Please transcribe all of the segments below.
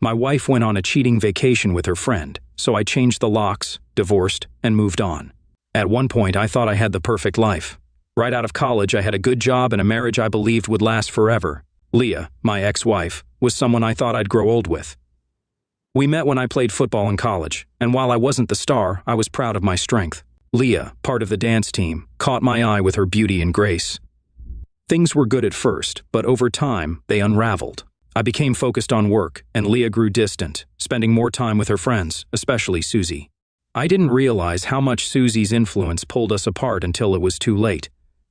My wife went on a cheating vacation with her friend, so I changed the locks, divorced, and moved on. At one point, I thought I had the perfect life. Right out of college, I had a good job and a marriage I believed would last forever. Leah, my ex-wife, was someone I thought I'd grow old with. We met when I played football in college, and while I wasn't the star, I was proud of my strength. Leah, part of the dance team, caught my eye with her beauty and grace. Things were good at first, but over time, they unraveled. I became focused on work, and Leah grew distant, spending more time with her friends, especially Susie. I didn't realize how much Susie's influence pulled us apart until it was too late,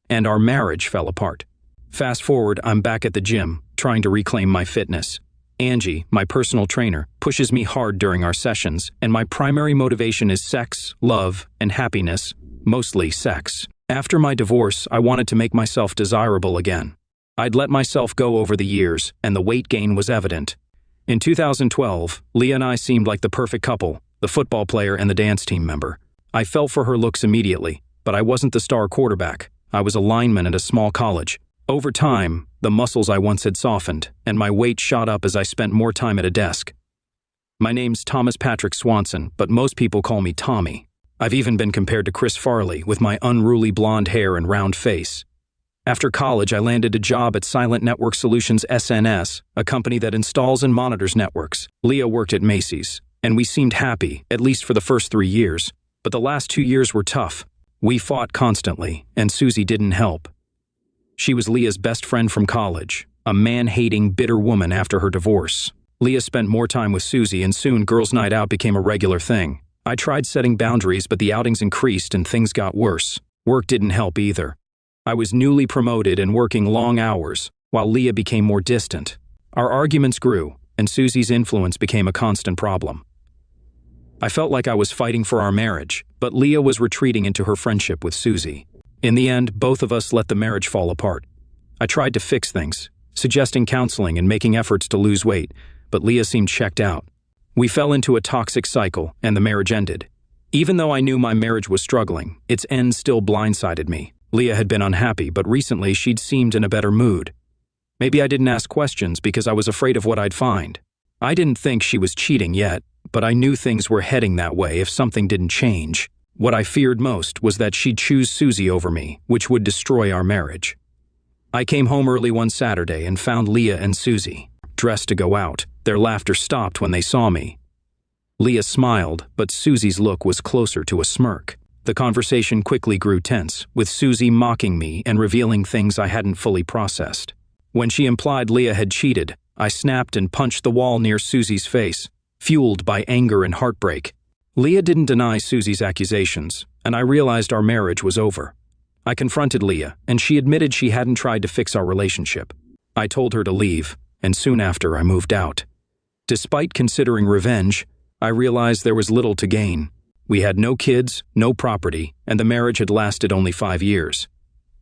and our marriage fell apart. Fast forward, I'm back at the gym, trying to reclaim my fitness. Angie, my personal trainer, pushes me hard during our sessions, and my primary motivation is sex, love, and happiness, mostly sex. After my divorce, I wanted to make myself desirable again. I'd let myself go over the years, and the weight gain was evident. In 2012, Leah and I seemed like the perfect couple, the football player and the dance team member. I fell for her looks immediately, but I wasn't the star quarterback. I was a lineman at a small college. Over time, the muscles I once had softened, and my weight shot up as I spent more time at a desk. My name's Thomas Patrick Swanson, but most people call me Tommy. I've even been compared to Chris Farley with my unruly blonde hair and round face. After college, I landed a job at Silent Network Solutions SNS, a company that installs and monitors networks. Leah worked at Macy's, and we seemed happy, at least for the first 3 years. But the last 2 years were tough. We fought constantly, and Susie didn't help. She was Leah's best friend from college, a man-hating, bitter woman after her divorce. Leah spent more time with Susie, and soon girls' night out became a regular thing. I tried setting boundaries, but the outings increased and things got worse. Work didn't help either. I was newly promoted and working long hours, while Leah became more distant. Our arguments grew, and Susie's influence became a constant problem. I felt like I was fighting for our marriage, but Leah was retreating into her friendship with Susie. In the end, both of us let the marriage fall apart. I tried to fix things, suggesting counseling and making efforts to lose weight, but Leah seemed checked out. We fell into a toxic cycle, and the marriage ended. Even though I knew my marriage was struggling, its end still blindsided me. Leah had been unhappy, but recently she'd seemed in a better mood. Maybe I didn't ask questions because I was afraid of what I'd find. I didn't think she was cheating yet, but I knew things were heading that way if something didn't change. What I feared most was that she'd choose Susie over me, which would destroy our marriage. I came home early one Saturday and found Leah and Susie, dressed to go out. Their laughter stopped when they saw me. Leah smiled, but Susie's look was closer to a smirk. The conversation quickly grew tense, with Susie mocking me and revealing things I hadn't fully processed. When she implied Leah had cheated, I snapped and punched the wall near Susie's face, fueled by anger and heartbreak. Leah didn't deny Susie's accusations, and I realized our marriage was over. I confronted Leah, and she admitted she hadn't tried to fix our relationship. I told her to leave, and soon after I moved out. Despite considering revenge, I realized there was little to gain. We had no kids, no property, and the marriage had lasted only 5 years.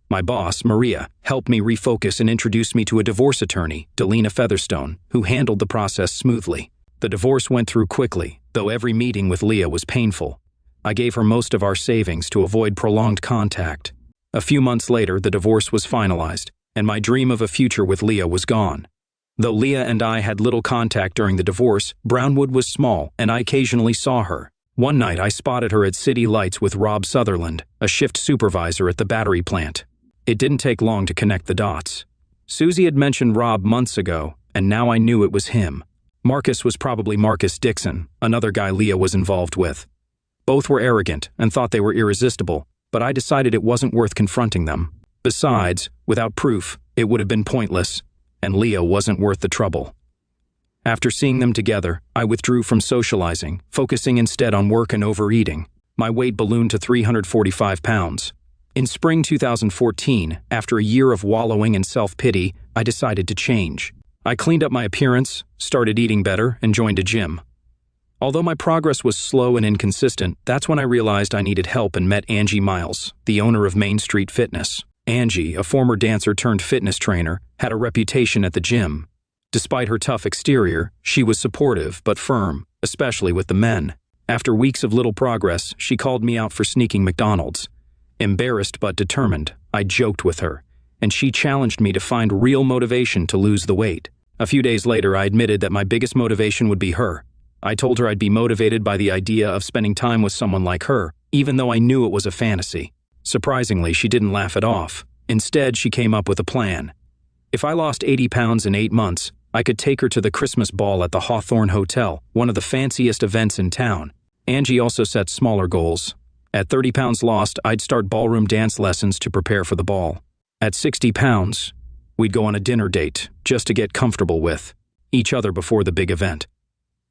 My boss, Maria, helped me refocus and introduced me to a divorce attorney, Delina Featherstone, who handled the process smoothly. The divorce went through quickly, though every meeting with Leah was painful. I gave her most of our savings to avoid prolonged contact. A few months later, the divorce was finalized, and my dream of a future with Leah was gone. Though Leah and I had little contact during the divorce, Brownwood was small, and I occasionally saw her. One night, I spotted her at City Lights with Rob Sutherland, a shift supervisor at the battery plant. It didn't take long to connect the dots. Susie had mentioned Rob months ago, and now I knew it was him. Marcus was probably Marcus Dixon, another guy Leah was involved with. Both were arrogant and thought they were irresistible, but I decided it wasn't worth confronting them. Besides, without proof, it would have been pointless, and Leah wasn't worth the trouble. After seeing them together, I withdrew from socializing, focusing instead on work and overeating. My weight ballooned to 345 pounds. In spring 2014, after a year of wallowing in self-pity, I decided to change. I cleaned up my appearance, started eating better, and joined a gym. Although my progress was slow and inconsistent, that's when I realized I needed help and met Angie Miles, the owner of Main Street Fitness. Angie, a former dancer turned fitness trainer, had a reputation at the gym. Despite her tough exterior, she was supportive but firm, especially with the men. After weeks of little progress, she called me out for sneaking McDonald's. Embarrassed but determined, I joked with her, and she challenged me to find real motivation to lose the weight. A few days later, I admitted that my biggest motivation would be her. I told her I'd be motivated by the idea of spending time with someone like her, even though I knew it was a fantasy. Surprisingly, she didn't laugh it off. Instead, she came up with a plan. If I lost 80 pounds in 8 months, I could take her to the Christmas ball at the Hawthorne Hotel, one of the fanciest events in town. Angie also set smaller goals. At 30 pounds lost, I'd start ballroom dance lessons to prepare for the ball. At 60 pounds, we'd go on a dinner date, just to get comfortable with each other before the big event.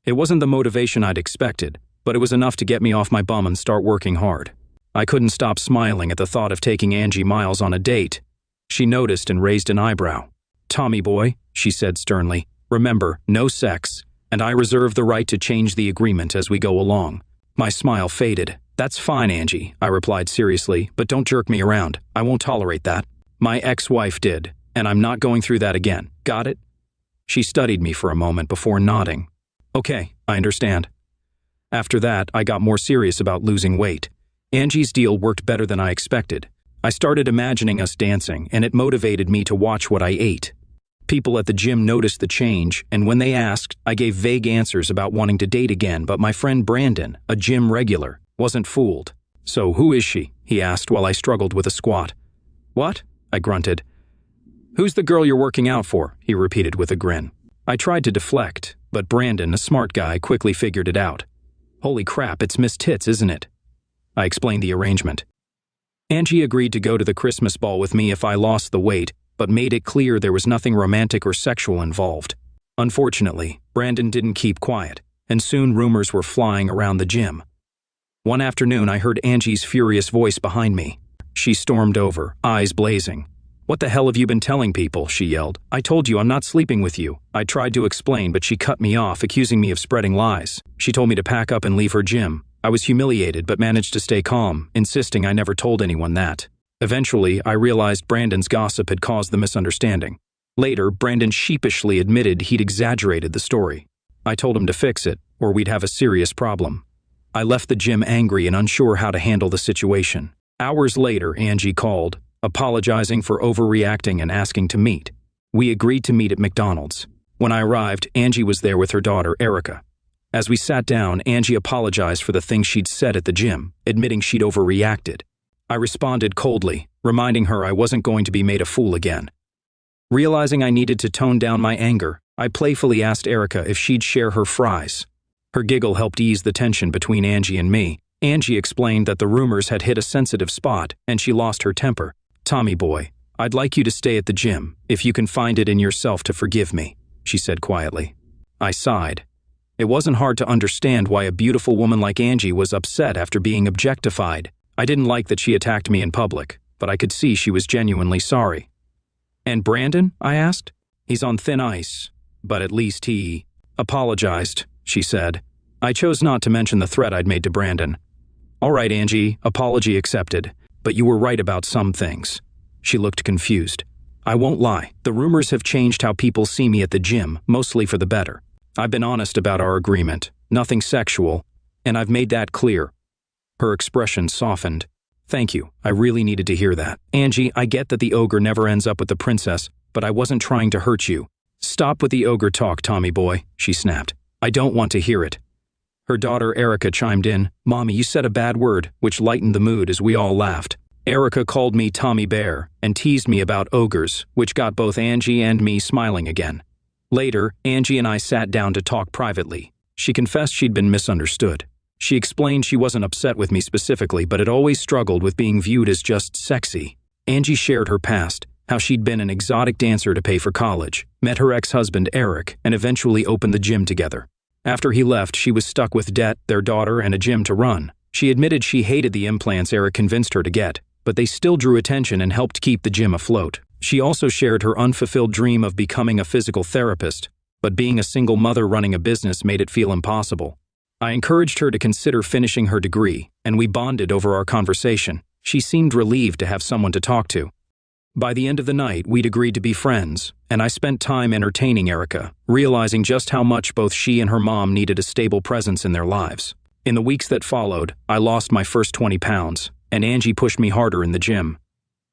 It wasn't the motivation I'd expected, but it was enough to get me off my bum and start working hard. I couldn't stop smiling at the thought of taking Angie Miles on a date. She noticed and raised an eyebrow. "Tommy boy," she said sternly, "remember, no sex, and I reserve the right to change the agreement as we go along." My smile faded. "That's fine, Angie," I replied seriously, "but don't jerk me around. I won't tolerate that. My ex-wife did, and I'm not going through that again. Got it?" She studied me for a moment before nodding. "Okay, I understand." After that, I got more serious about losing weight. Angie's deal worked better than I expected. I started imagining us dancing, and it motivated me to watch what I ate. People at the gym noticed the change, and when they asked, I gave vague answers about wanting to date again, but my friend Brandon, a gym regular, wasn't fooled. "So who is she?" he asked while I struggled with a squat. "What?" I grunted. "Who's the girl you're working out for?" he repeated with a grin. I tried to deflect, but Brandon, a smart guy, quickly figured it out. "Holy crap, it's Miss Tits, isn't it?" I explained the arrangement. Angie agreed to go to the Christmas ball with me if I lost the weight, but made it clear there was nothing romantic or sexual involved. Unfortunately, Brandon didn't keep quiet, and soon rumors were flying around the gym. One afternoon, I heard Angie's furious voice behind me. She stormed over, eyes blazing. "What the hell have you been telling people?" she yelled. "I told you I'm not sleeping with you." I tried to explain, but she cut me off, accusing me of spreading lies. She told me to pack up and leave her gym. I was humiliated but managed to stay calm, insisting I never told anyone that. Eventually, I realized Brandon's gossip had caused the misunderstanding. Later, Brandon sheepishly admitted he'd exaggerated the story. I told him to fix it, or we'd have a serious problem. I left the gym angry and unsure how to handle the situation. Hours later, Angie called, apologizing for overreacting and asking to meet. We agreed to meet at McDonald's. When I arrived, Angie was there with her daughter, Erica. As we sat down, Angie apologized for the things she'd said at the gym, admitting she'd overreacted. I responded coldly, reminding her I wasn't going to be made a fool again. Realizing I needed to tone down my anger, I playfully asked Erica if she'd share her fries. Her giggle helped ease the tension between Angie and me. Angie explained that the rumors had hit a sensitive spot, and she lost her temper. "Tommy boy, I'd like you to stay at the gym, if you can find it in yourself to forgive me," she said quietly. I sighed. It wasn't hard to understand why a beautiful woman like Angie was upset after being objectified. I didn't like that she attacked me in public, but I could see she was genuinely sorry. "And Brandon?" I asked. "He's on thin ice, but at least he apologized," she said. I chose not to mention the threat I'd made to Brandon. "All right, Angie, apology accepted, but you were right about some things." She looked confused. "I won't lie, the rumors have changed how people see me at the gym, mostly for the better. I've been honest about our agreement, nothing sexual, and I've made that clear." Her expression softened. "Thank you, I really needed to hear that. Angie, I get that the ogre never ends up with the princess, but I wasn't trying to hurt you." "Stop with the ogre talk, Tommy boy," she snapped. "I don't want to hear it." Her daughter Erica chimed in, "Mommy, you said a bad word," which lightened the mood as we all laughed. Erica called me Tommy Bear and teased me about ogres, which got both Angie and me smiling again. Later, Angie and I sat down to talk privately. She confessed she'd been misunderstood. She explained she wasn't upset with me specifically, but had always struggled with being viewed as just sexy. Angie shared her past, how she'd been an exotic dancer to pay for college, met her ex-husband Eric, and eventually opened the gym together. After he left, she was stuck with debt, their daughter, and a gym to run. She admitted she hated the implants Eric convinced her to get, but they still drew attention and helped keep the gym afloat. She also shared her unfulfilled dream of becoming a physical therapist, but being a single mother running a business made it feel impossible. I encouraged her to consider finishing her degree, and we bonded over our conversation. She seemed relieved to have someone to talk to. By the end of the night, we'd agreed to be friends, and I spent time entertaining Erica, realizing just how much both she and her mom needed a stable presence in their lives. In the weeks that followed, I lost my first 20 pounds, and Angie pushed me harder in the gym.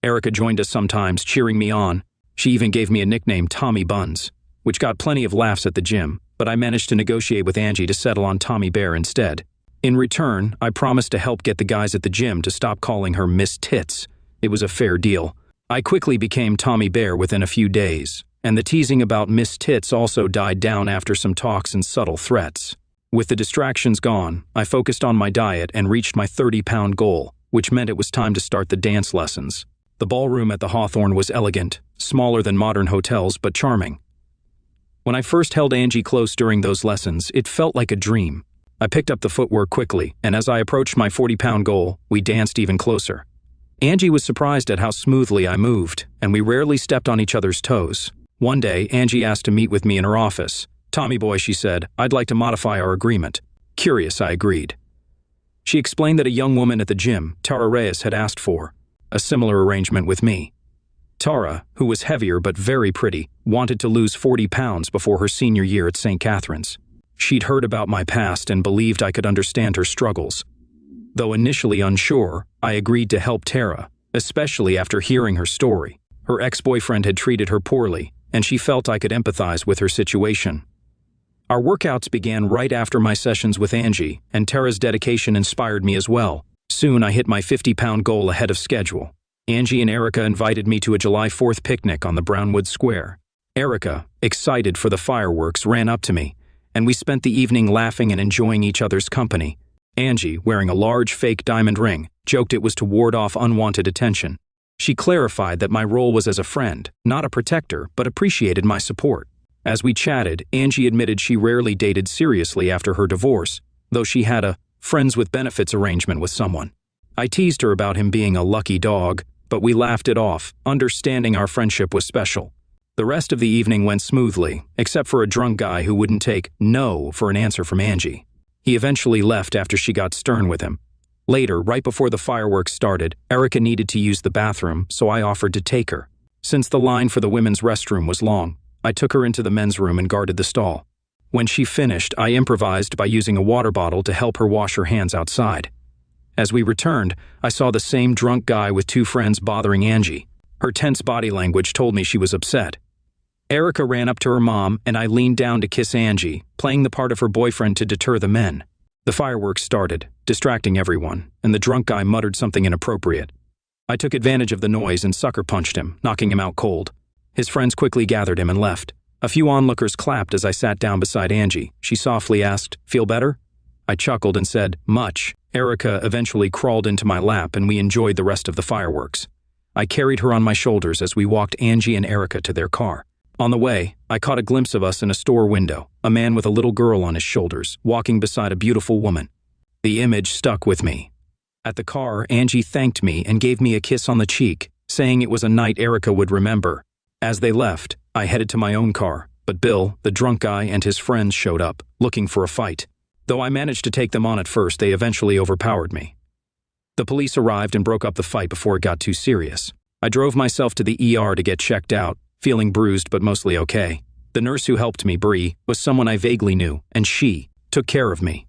Erica joined us sometimes, cheering me on. She even gave me a nickname, Tommy Buns, which got plenty of laughs at the gym, but I managed to negotiate with Angie to settle on Tommy Bear instead. In return, I promised to help get the guys at the gym to stop calling her Miss Tits. It was a fair deal. I quickly became Tommy Bear within a few days, and the teasing about Miss Tits also died down after some talks and subtle threats. With the distractions gone, I focused on my diet and reached my 30-pound goal, which meant it was time to start the dance lessons. The ballroom at the Hawthorne was elegant, smaller than modern hotels, but charming. When I first held Angie close during those lessons, it felt like a dream. I picked up the footwork quickly, and as I approached my 40-pound goal, we danced even closer. Angie was surprised at how smoothly I moved, and we rarely stepped on each other's toes. One day, Angie asked to meet with me in her office. "Tommy boy," she said, "I'd like to modify our agreement." Curious, I agreed. She explained that a young woman at the gym, Tara Reyes, had asked for a similar arrangement with me. Tara, who was heavier but very pretty, wanted to lose 40 pounds before her senior year at St. Catherine's. She'd heard about my past and believed I could understand her struggles. Though initially unsure, I agreed to help Tara, especially after hearing her story. Her ex-boyfriend had treated her poorly, and she felt I could empathize with her situation. Our workouts began right after my sessions with Angie, and Tara's dedication inspired me as well. Soon I hit my 50-pound goal ahead of schedule. Angie and Erica invited me to a July 4th picnic on the Brownwood Square. Erica, excited for the fireworks, ran up to me, and we spent the evening laughing and enjoying each other's company. Angie, wearing a large fake diamond ring, joked it was to ward off unwanted attention. She clarified that my role was as a friend, not a protector, but appreciated my support. As we chatted, Angie admitted she rarely dated seriously after her divorce, though she had a friends with benefits arrangement with someone. I teased her about him being a lucky dog, but we laughed it off, understanding our friendship was special. The rest of the evening went smoothly, except for a drunk guy who wouldn't take no for an answer from Angie. He eventually left after she got stern with him. Later, right before the fireworks started, Erica needed to use the bathroom, so I offered to take her. Since the line for the women's restroom was long, I took her into the men's room and guarded the stall. When she finished, I improvised by using a water bottle to help her wash her hands outside. As we returned, I saw the same drunk guy with two friends bothering Angie. Her tense body language told me she was upset. Erica ran up to her mom, and I leaned down to kiss Angie, playing the part of her boyfriend to deter the men. The fireworks started, distracting everyone, and the drunk guy muttered something inappropriate. I took advantage of the noise and sucker punched him, knocking him out cold. His friends quickly gathered him and left. A few onlookers clapped as I sat down beside Angie. She softly asked, "Feel better?" I chuckled and said, "Much." Erica eventually crawled into my lap, and we enjoyed the rest of the fireworks. I carried her on my shoulders as we walked Angie and Erica to their car. On the way, I caught a glimpse of us in a store window, a man with a little girl on his shoulders, walking beside a beautiful woman. The image stuck with me. At the car, Angie thanked me and gave me a kiss on the cheek, saying it was a night Erica would remember. As they left, I headed to my own car, but Bill, the drunk guy, and his friends showed up, looking for a fight. Though I managed to take them on at first, they eventually overpowered me. The police arrived and broke up the fight before it got too serious. I drove myself to the ER to get checked out, feeling bruised but mostly okay. The nurse who helped me, Bree, was someone I vaguely knew, and she took care of me.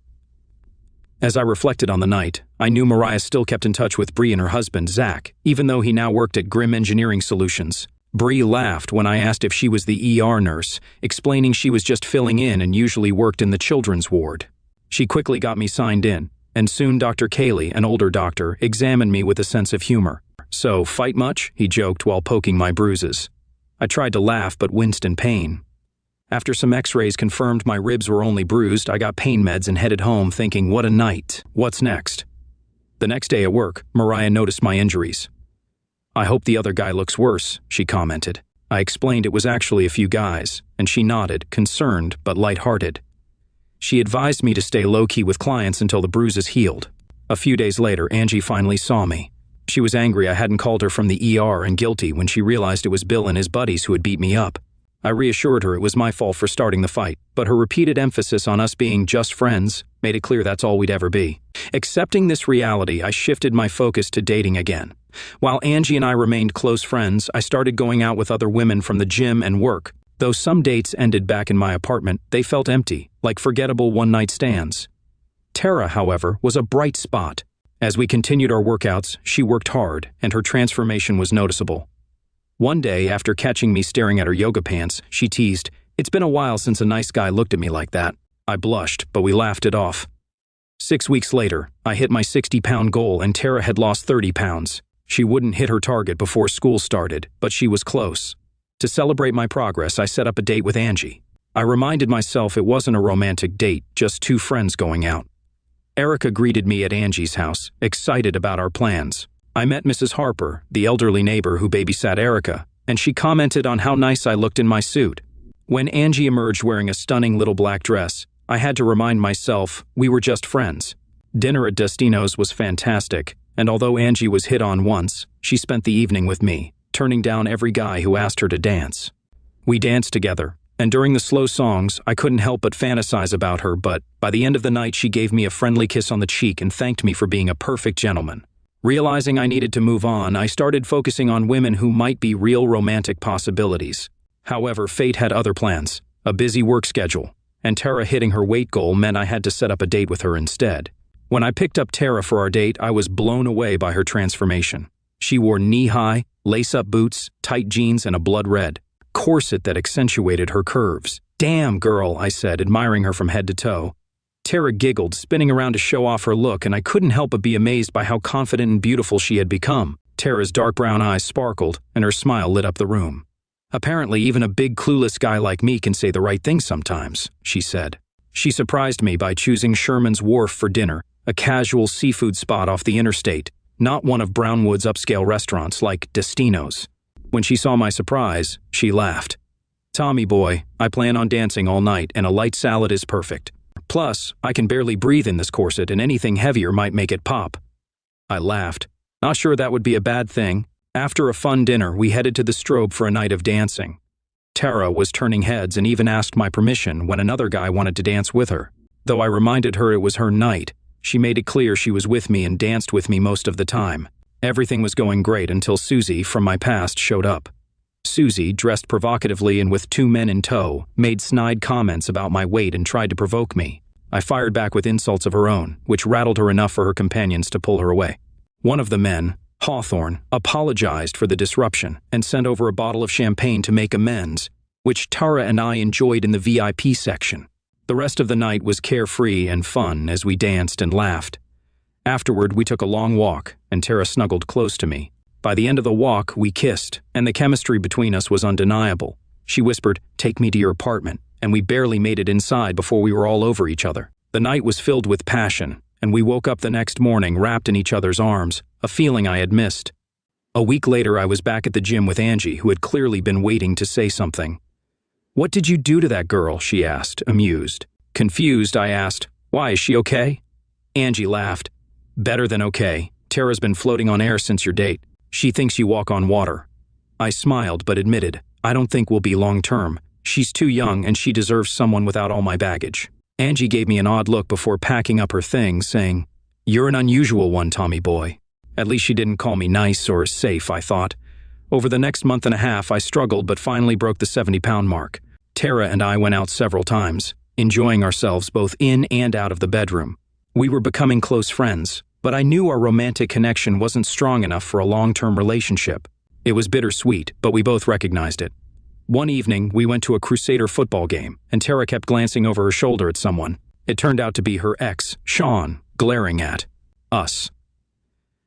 As I reflected on the night, I knew Mariah still kept in touch with Bree and her husband, Zach, even though he now worked at Grim Engineering Solutions. Bree laughed when I asked if she was the ER nurse, explaining she was just filling in and usually worked in the children's ward. She quickly got me signed in, and soon Dr. Cayley, an older doctor, examined me with a sense of humor. "So, fight much?" he joked while poking my bruises. I tried to laugh but winced in pain. After some x-rays confirmed my ribs were only bruised, I got pain meds and headed home thinking, what a night. What's next? The next day at work, Mariah noticed my injuries. "I hope the other guy looks worse," she commented. I explained it was actually a few guys, and she nodded, concerned but lighthearted. She advised me to stay low-key with clients until the bruises healed. A few days later, Angie finally saw me. She was angry I hadn't called her from the ER and guilty when she realized it was Bill and his buddies who had beat me up. I reassured her it was my fault for starting the fight, but her repeated emphasis on us being just friends made it clear that's all we'd ever be. Accepting this reality, I shifted my focus to dating again. While Angie and I remained close friends, I started going out with other women from the gym and work. Though some dates ended back in my apartment, they felt empty, like forgettable one-night stands. Tara, however, was a bright spot. As we continued our workouts, she worked hard, and her transformation was noticeable. One day, after catching me staring at her yoga pants, she teased, It's been a while since a nice guy looked at me like that. I blushed, but we laughed it off. 6 weeks later, I hit my 60-pound goal and Tara had lost 30 pounds. She wouldn't hit her target before school started, but she was close. To celebrate my progress, I set up a date with Angie. I reminded myself it wasn't a romantic date, just two friends going out. Erica greeted me at Angie's house, excited about our plans. I met Mrs. Harper, the elderly neighbor who babysat Erica, and she commented on how nice I looked in my suit. When Angie emerged wearing a stunning little black dress, I had to remind myself we were just friends. Dinner at Destino's was fantastic, and although Angie was hit on once, she spent the evening with me, turning down every guy who asked her to dance. We danced together, and during the slow songs, I couldn't help but fantasize about her, but by the end of the night she gave me a friendly kiss on the cheek and thanked me for being a perfect gentleman. Realizing I needed to move on, I started focusing on women who might be real romantic possibilities. However, fate had other plans, a busy work schedule, and Tara hitting her weight goal meant I had to set up a date with her instead. When I picked up Tara for our date, I was blown away by her transformation. She wore knee-high, lace-up boots, tight jeans, and a blood-red corset that accentuated her curves. "Damn, girl," I said, admiring her from head to toe. Tara giggled, spinning around to show off her look, and I couldn't help but be amazed by how confident and beautiful she had become. Tara's dark brown eyes sparkled, and her smile lit up the room. "Apparently, even a big clueless guy like me can say the right thing sometimes," she said. She surprised me by choosing Sherman's Wharf for dinner, a casual seafood spot off the interstate, not one of Brownwood's upscale restaurants like Destino's. When she saw my surprise, she laughed. "Tommy boy, I plan on dancing all night, and a light salad is perfect. Plus, I can barely breathe in this corset, and anything heavier might make it pop." I laughed, not sure that would be a bad thing. After a fun dinner, we headed to the Strobe for a night of dancing. Tara was turning heads and even asked my permission when another guy wanted to dance with her. Though I reminded her it was her night, she made it clear she was with me and danced with me most of the time. Everything was going great until Susie from my past showed up. Susie, dressed provocatively and with two men in tow, made snide comments about my weight and tried to provoke me. I fired back with insults of her own, which rattled her enough for her companions to pull her away. One of the men, Hawthorne, apologized for the disruption and sent over a bottle of champagne to make amends, which Tara and I enjoyed in the VIP section. The rest of the night was carefree and fun as we danced and laughed. Afterward, we took a long walk, and Tara snuggled close to me. By the end of the walk, we kissed, and the chemistry between us was undeniable. She whispered, "Take me to your apartment," and we barely made it inside before we were all over each other. The night was filled with passion, and we woke up the next morning wrapped in each other's arms, a feeling I had missed. A week later, I was back at the gym with Angie, who had clearly been waiting to say something. "What did you do to that girl?" she asked, amused. Confused, I asked, "Why, is she okay?" Angie laughed. "Better than okay. Tara's been floating on air since your date. She thinks you walk on water." I smiled but admitted, "I don't think we'll be long-term. She's too young and she deserves someone without all my baggage." Angie gave me an odd look before packing up her things, saying, "You're an unusual one, Tommy boy." At least she didn't call me nice or safe, I thought. Over the next month and a half, I struggled but finally broke the 70-pound mark. Tara and I went out several times, enjoying ourselves both in and out of the bedroom. We were becoming close friends, but I knew our romantic connection wasn't strong enough for a long-term relationship. It was bittersweet, but we both recognized it. One evening, we went to a Crusader football game, and Tara kept glancing over her shoulder at someone. It turned out to be her ex, Sean, glaring at us.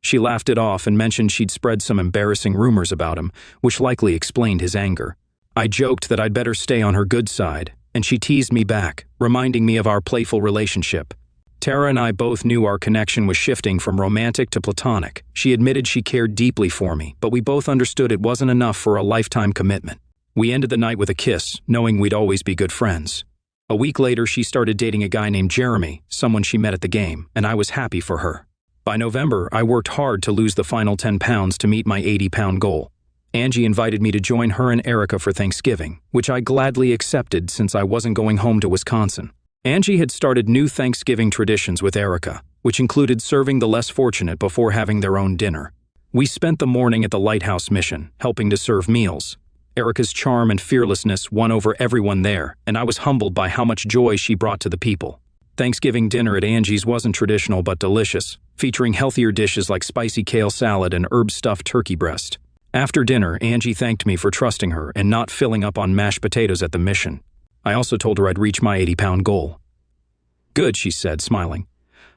She laughed it off and mentioned she'd spread some embarrassing rumors about him, which likely explained his anger. I joked that I'd better stay on her good side, and she teased me back, reminding me of our playful relationship. Tara and I both knew our connection was shifting from romantic to platonic. She admitted she cared deeply for me, but we both understood it wasn't enough for a lifetime commitment. We ended the night with a kiss, knowing we'd always be good friends. A week later, she started dating a guy named Jeremy, someone she met at the game, and I was happy for her. By November, I worked hard to lose the final 10 pounds to meet my 80-pound goal. Angie invited me to join her and Erica for Thanksgiving, which I gladly accepted since I wasn't going home to Wisconsin. Angie had started new Thanksgiving traditions with Erica, which included serving the less fortunate before having their own dinner. We spent the morning at the Lighthouse Mission, helping to serve meals. Erica's charm and fearlessness won over everyone there, and I was humbled by how much joy she brought to the people. Thanksgiving dinner at Angie's wasn't traditional but delicious, featuring healthier dishes like spicy kale salad and herb-stuffed turkey breast. After dinner, Angie thanked me for trusting her and not filling up on mashed potatoes at the mission. I also told her I'd reach my 80-pound goal. Good, she said, smiling.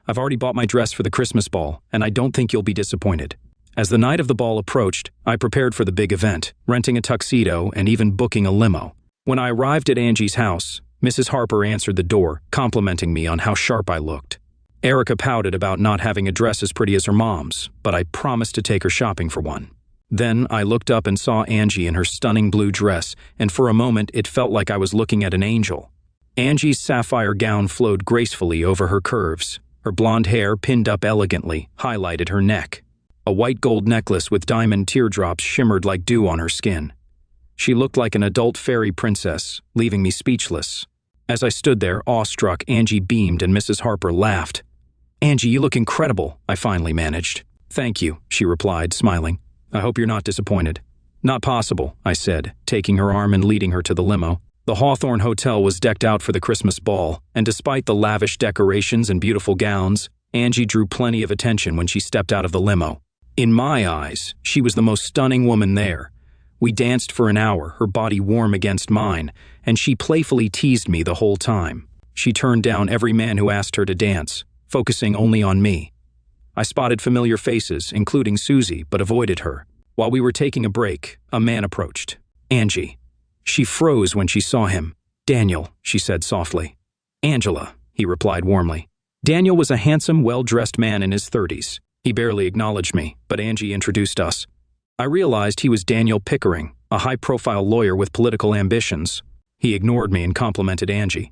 I've already bought my dress for the Christmas ball, and I don't think you'll be disappointed. As the night of the ball approached, I prepared for the big event, renting a tuxedo and even booking a limo. When I arrived at Angie's house, Mrs. Harper answered the door, complimenting me on how sharp I looked. Erica pouted about not having a dress as pretty as her mom's, but I promised to take her shopping for one. Then I looked up and saw Angie in her stunning blue dress, and for a moment it felt like I was looking at an angel. Angie's sapphire gown flowed gracefully over her curves. Her blonde hair, pinned up elegantly, highlighted her neck. A white gold necklace with diamond teardrops shimmered like dew on her skin. She looked like an adult fairy princess, leaving me speechless. As I stood there, awestruck, Angie beamed and Mrs. Harper laughed. "Angie, you look incredible," I finally managed. "Thank you," she replied, smiling. "I hope you're not disappointed." "Not possible," I said, taking her arm and leading her to the limo. The Hawthorne Hotel was decked out for the Christmas ball, and despite the lavish decorations and beautiful gowns, Angie drew plenty of attention when she stepped out of the limo. In my eyes, she was the most stunning woman there. We danced for an hour, her body warm against mine, and she playfully teased me the whole time. She turned down every man who asked her to dance, focusing only on me. I spotted familiar faces, including Susie, but avoided her. While we were taking a break, a man approached. "Angie." She froze when she saw him. "Daniel," she said softly. "Angela," he replied warmly. Daniel was a handsome, well-dressed man in his 30s. He barely acknowledged me, but Angie introduced us. I realized he was Daniel Pickering, a high-profile lawyer with political ambitions. He ignored me and complimented Angie.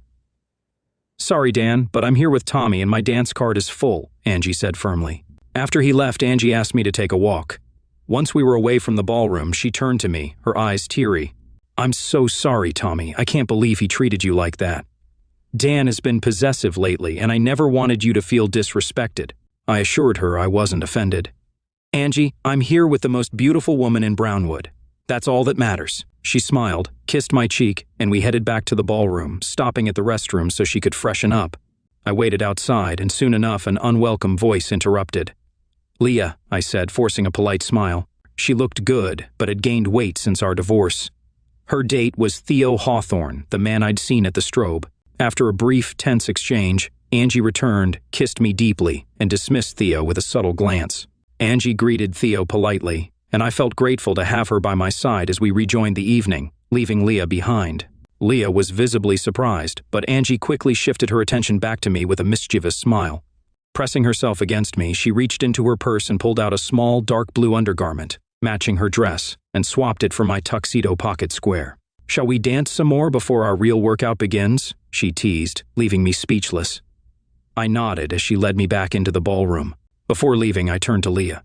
"Sorry, Dan, but I'm here with Tommy and my dance card is full," Angie said firmly. After he left, Angie asked me to take a walk. Once we were away from the ballroom, she turned to me, her eyes teary. "I'm so sorry, Tommy. I can't believe he treated you like that. Dan has been possessive lately, and I never wanted you to feel disrespected." I assured her I wasn't offended. "Angie, I'm here with the most beautiful woman in Brownwood. That's all that matters." She smiled, kissed my cheek, and we headed back to the ballroom, stopping at the restroom so she could freshen up. I waited outside, and soon enough an unwelcome voice interrupted. "Leah," I said, forcing a polite smile. She looked good, but had gained weight since our divorce. Her date was Theo Hawthorne, the man I'd seen at the strobe. After a brief, tense exchange, Angie returned, kissed me deeply, and dismissed Theo with a subtle glance. Angie greeted Theo politely, and I felt grateful to have her by my side as we rejoined the evening, leaving Leah behind. Leah was visibly surprised, but Angie quickly shifted her attention back to me with a mischievous smile. Pressing herself against me, she reached into her purse and pulled out a small, dark blue undergarment, matching her dress, and swapped it for my tuxedo pocket square. "Shall we dance some more before our real workout begins?" she teased, leaving me speechless. I nodded as she led me back into the ballroom. Before leaving, I turned to Leah.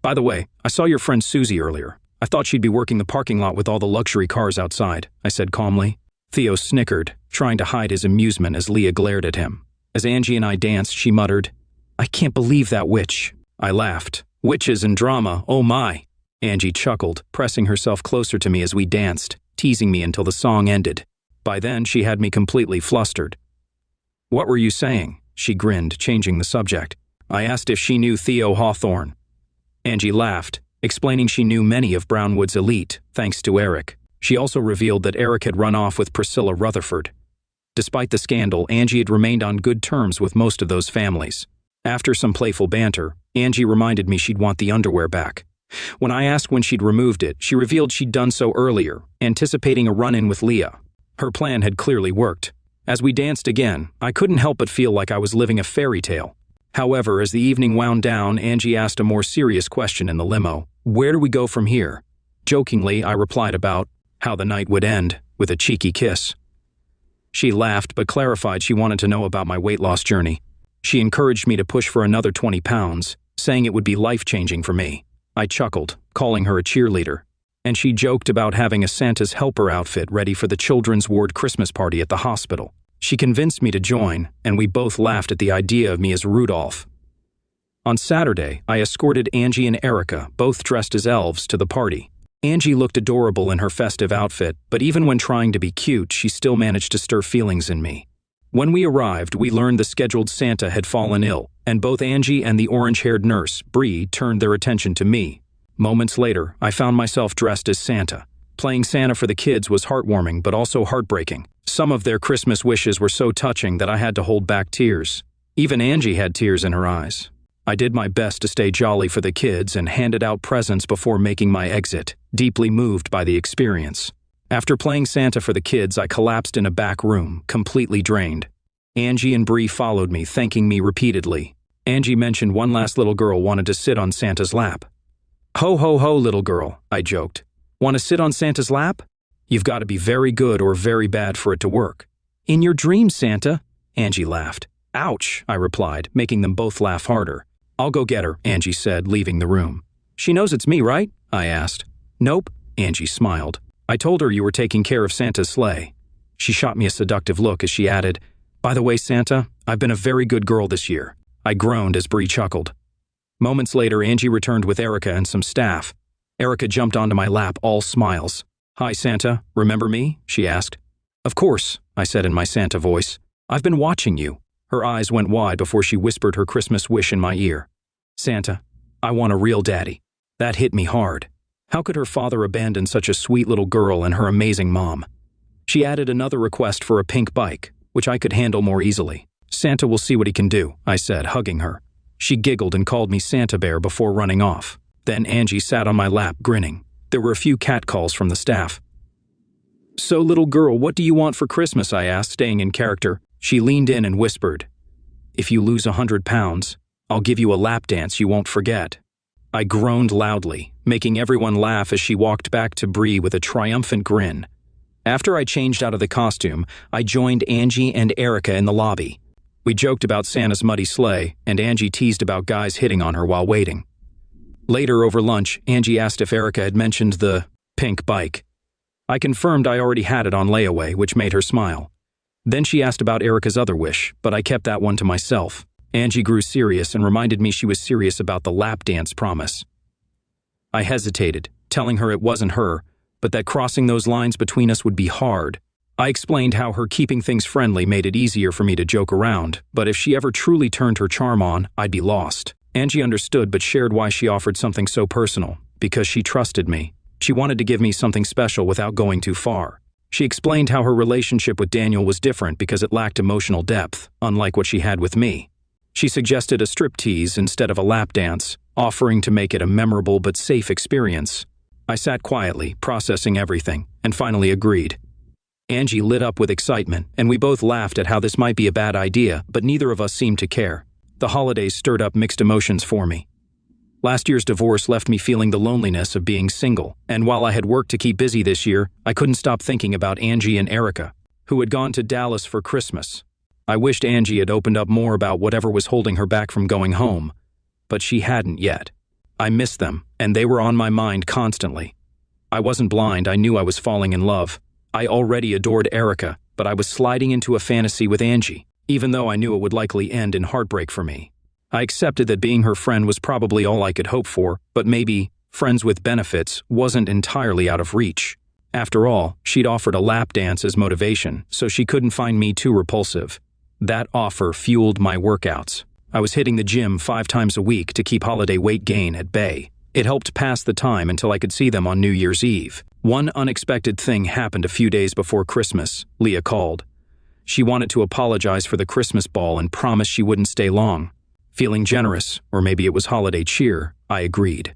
"By the way, I saw your friend Susie earlier. I thought she'd be working the parking lot with all the luxury cars outside," I said calmly. Theo snickered, trying to hide his amusement as Leah glared at him. As Angie and I danced, she muttered, "I can't believe that witch." I laughed. "Witches and drama, oh my." Angie chuckled, pressing herself closer to me as we danced, teasing me until the song ended. By then, she had me completely flustered. "What were you saying?" She grinned, changing the subject. I asked if she knew Theo Hawthorne. Angie laughed, explaining she knew many of Brownwood's elite, thanks to Eric. She also revealed that Eric had run off with Priscilla Rutherford. Despite the scandal, Angie had remained on good terms with most of those families. After some playful banter, Angie reminded me she'd want the underwear back. When I asked when she'd removed it, she revealed she'd done so earlier, anticipating a run-in with Leah. Her plan had clearly worked. As we danced again, I couldn't help but feel like I was living a fairy tale. However, as the evening wound down, Angie asked a more serious question in the limo. "Where do we go from here?" Jokingly, I replied about how the night would end, with a cheeky kiss. She laughed but clarified she wanted to know about my weight loss journey. She encouraged me to push for another 20 pounds, saying it would be life-changing for me. I chuckled, calling her a cheerleader, and she joked about having a Santa's helper outfit ready for the children's ward Christmas party at the hospital. She convinced me to join, and we both laughed at the idea of me as Rudolph. On Saturday, I escorted Angie and Erica, both dressed as elves, to the party. Angie looked adorable in her festive outfit, but even when trying to be cute, she still managed to stir feelings in me. When we arrived, we learned the scheduled Santa had fallen ill, and both Angie and the orange-haired nurse, Bree, turned their attention to me. Moments later, I found myself dressed as Santa. Playing Santa for the kids was heartwarming but also heartbreaking. Some of their Christmas wishes were so touching that I had to hold back tears. Even Angie had tears in her eyes. I did my best to stay jolly for the kids and handed out presents before making my exit, deeply moved by the experience. After playing Santa for the kids, I collapsed in a back room, completely drained. Angie and Bree followed me, thanking me repeatedly. Angie mentioned one last little girl wanted to sit on Santa's lap. "Ho ho ho, little girl," I joked. "Want to sit on Santa's lap? You've got to be very good or very bad for it to work." "In your dreams, Santa," Angie laughed. "Ouch," I replied, making them both laugh harder. "I'll go get her," Angie said, leaving the room. "She knows it's me, right?" I asked. "Nope," Angie smiled. "I told her you were taking care of Santa's sleigh." She shot me a seductive look as she added, "By the way, Santa, I've been a very good girl this year." I groaned as Bree chuckled. Moments later, Angie returned with Erica and some staff. Erica jumped onto my lap, all smiles. "Hi, Santa. Remember me?" she asked. "Of course," I said in my Santa voice. "I've been watching you." Her eyes went wide before she whispered her Christmas wish in my ear. "Santa, I want a real daddy." That hit me hard. How could her father abandon such a sweet little girl and her amazing mom? She added another request for a pink bike, which I could handle more easily. "Santa will see what he can do," I said, hugging her. She giggled and called me Santa Bear before running off. Then Angie sat on my lap, grinning. There were a few catcalls from the staff. "So, little girl, what do you want for Christmas?" I asked, staying in character. She leaned in and whispered, "If you lose 100 pounds, I'll give you a lap dance you won't forget." I groaned loudly, making everyone laugh as she walked back to Bree with a triumphant grin. After I changed out of the costume, I joined Angie and Erica in the lobby. We joked about Santa's muddy sleigh, and Angie teased about guys hitting on her while waiting. Later, over lunch, Angie asked if Erica had mentioned the pink bike. I confirmed I already had it on layaway, which made her smile. Then she asked about Erica's other wish, but I kept that one to myself. Angie grew serious and reminded me she was serious about the lap dance promise. I hesitated, telling her it wasn't her, but that crossing those lines between us would be hard. I explained how her keeping things friendly made it easier for me to joke around, but if she ever truly turned her charm on, I'd be lost. Angie understood but shared why she offered something so personal, because she trusted me. She wanted to give me something special without going too far. She explained how her relationship with Daniel was different because it lacked emotional depth, unlike what she had with me. She suggested a striptease instead of a lap dance, offering to make it a memorable but safe experience. I sat quietly, processing everything, and finally agreed. Angie lit up with excitement, and we both laughed at how this might be a bad idea, but neither of us seemed to care. The holidays stirred up mixed emotions for me. Last year's divorce left me feeling the loneliness of being single, and while I had worked to keep busy this year, I couldn't stop thinking about Angie and Erica, who had gone to Dallas for Christmas. I wished Angie had opened up more about whatever was holding her back from going home, but she hadn't yet. I missed them, and they were on my mind constantly. I wasn't blind, I knew I was falling in love. I already adored Erica, but I was sliding into a fantasy with Angie, even though I knew it would likely end in heartbreak for me. I accepted that being her friend was probably all I could hope for, but maybe friends with benefits wasn't entirely out of reach. After all, she'd offered a lap dance as motivation, so she couldn't find me too repulsive. That offer fueled my workouts. I was hitting the gym 5 times a week to keep holiday weight gain at bay. It helped pass the time until I could see them on New Year's Eve. One unexpected thing happened a few days before Christmas. Leah called. She wanted to apologize for the Christmas ball and promised she wouldn't stay long. Feeling generous, or maybe it was holiday cheer, I agreed.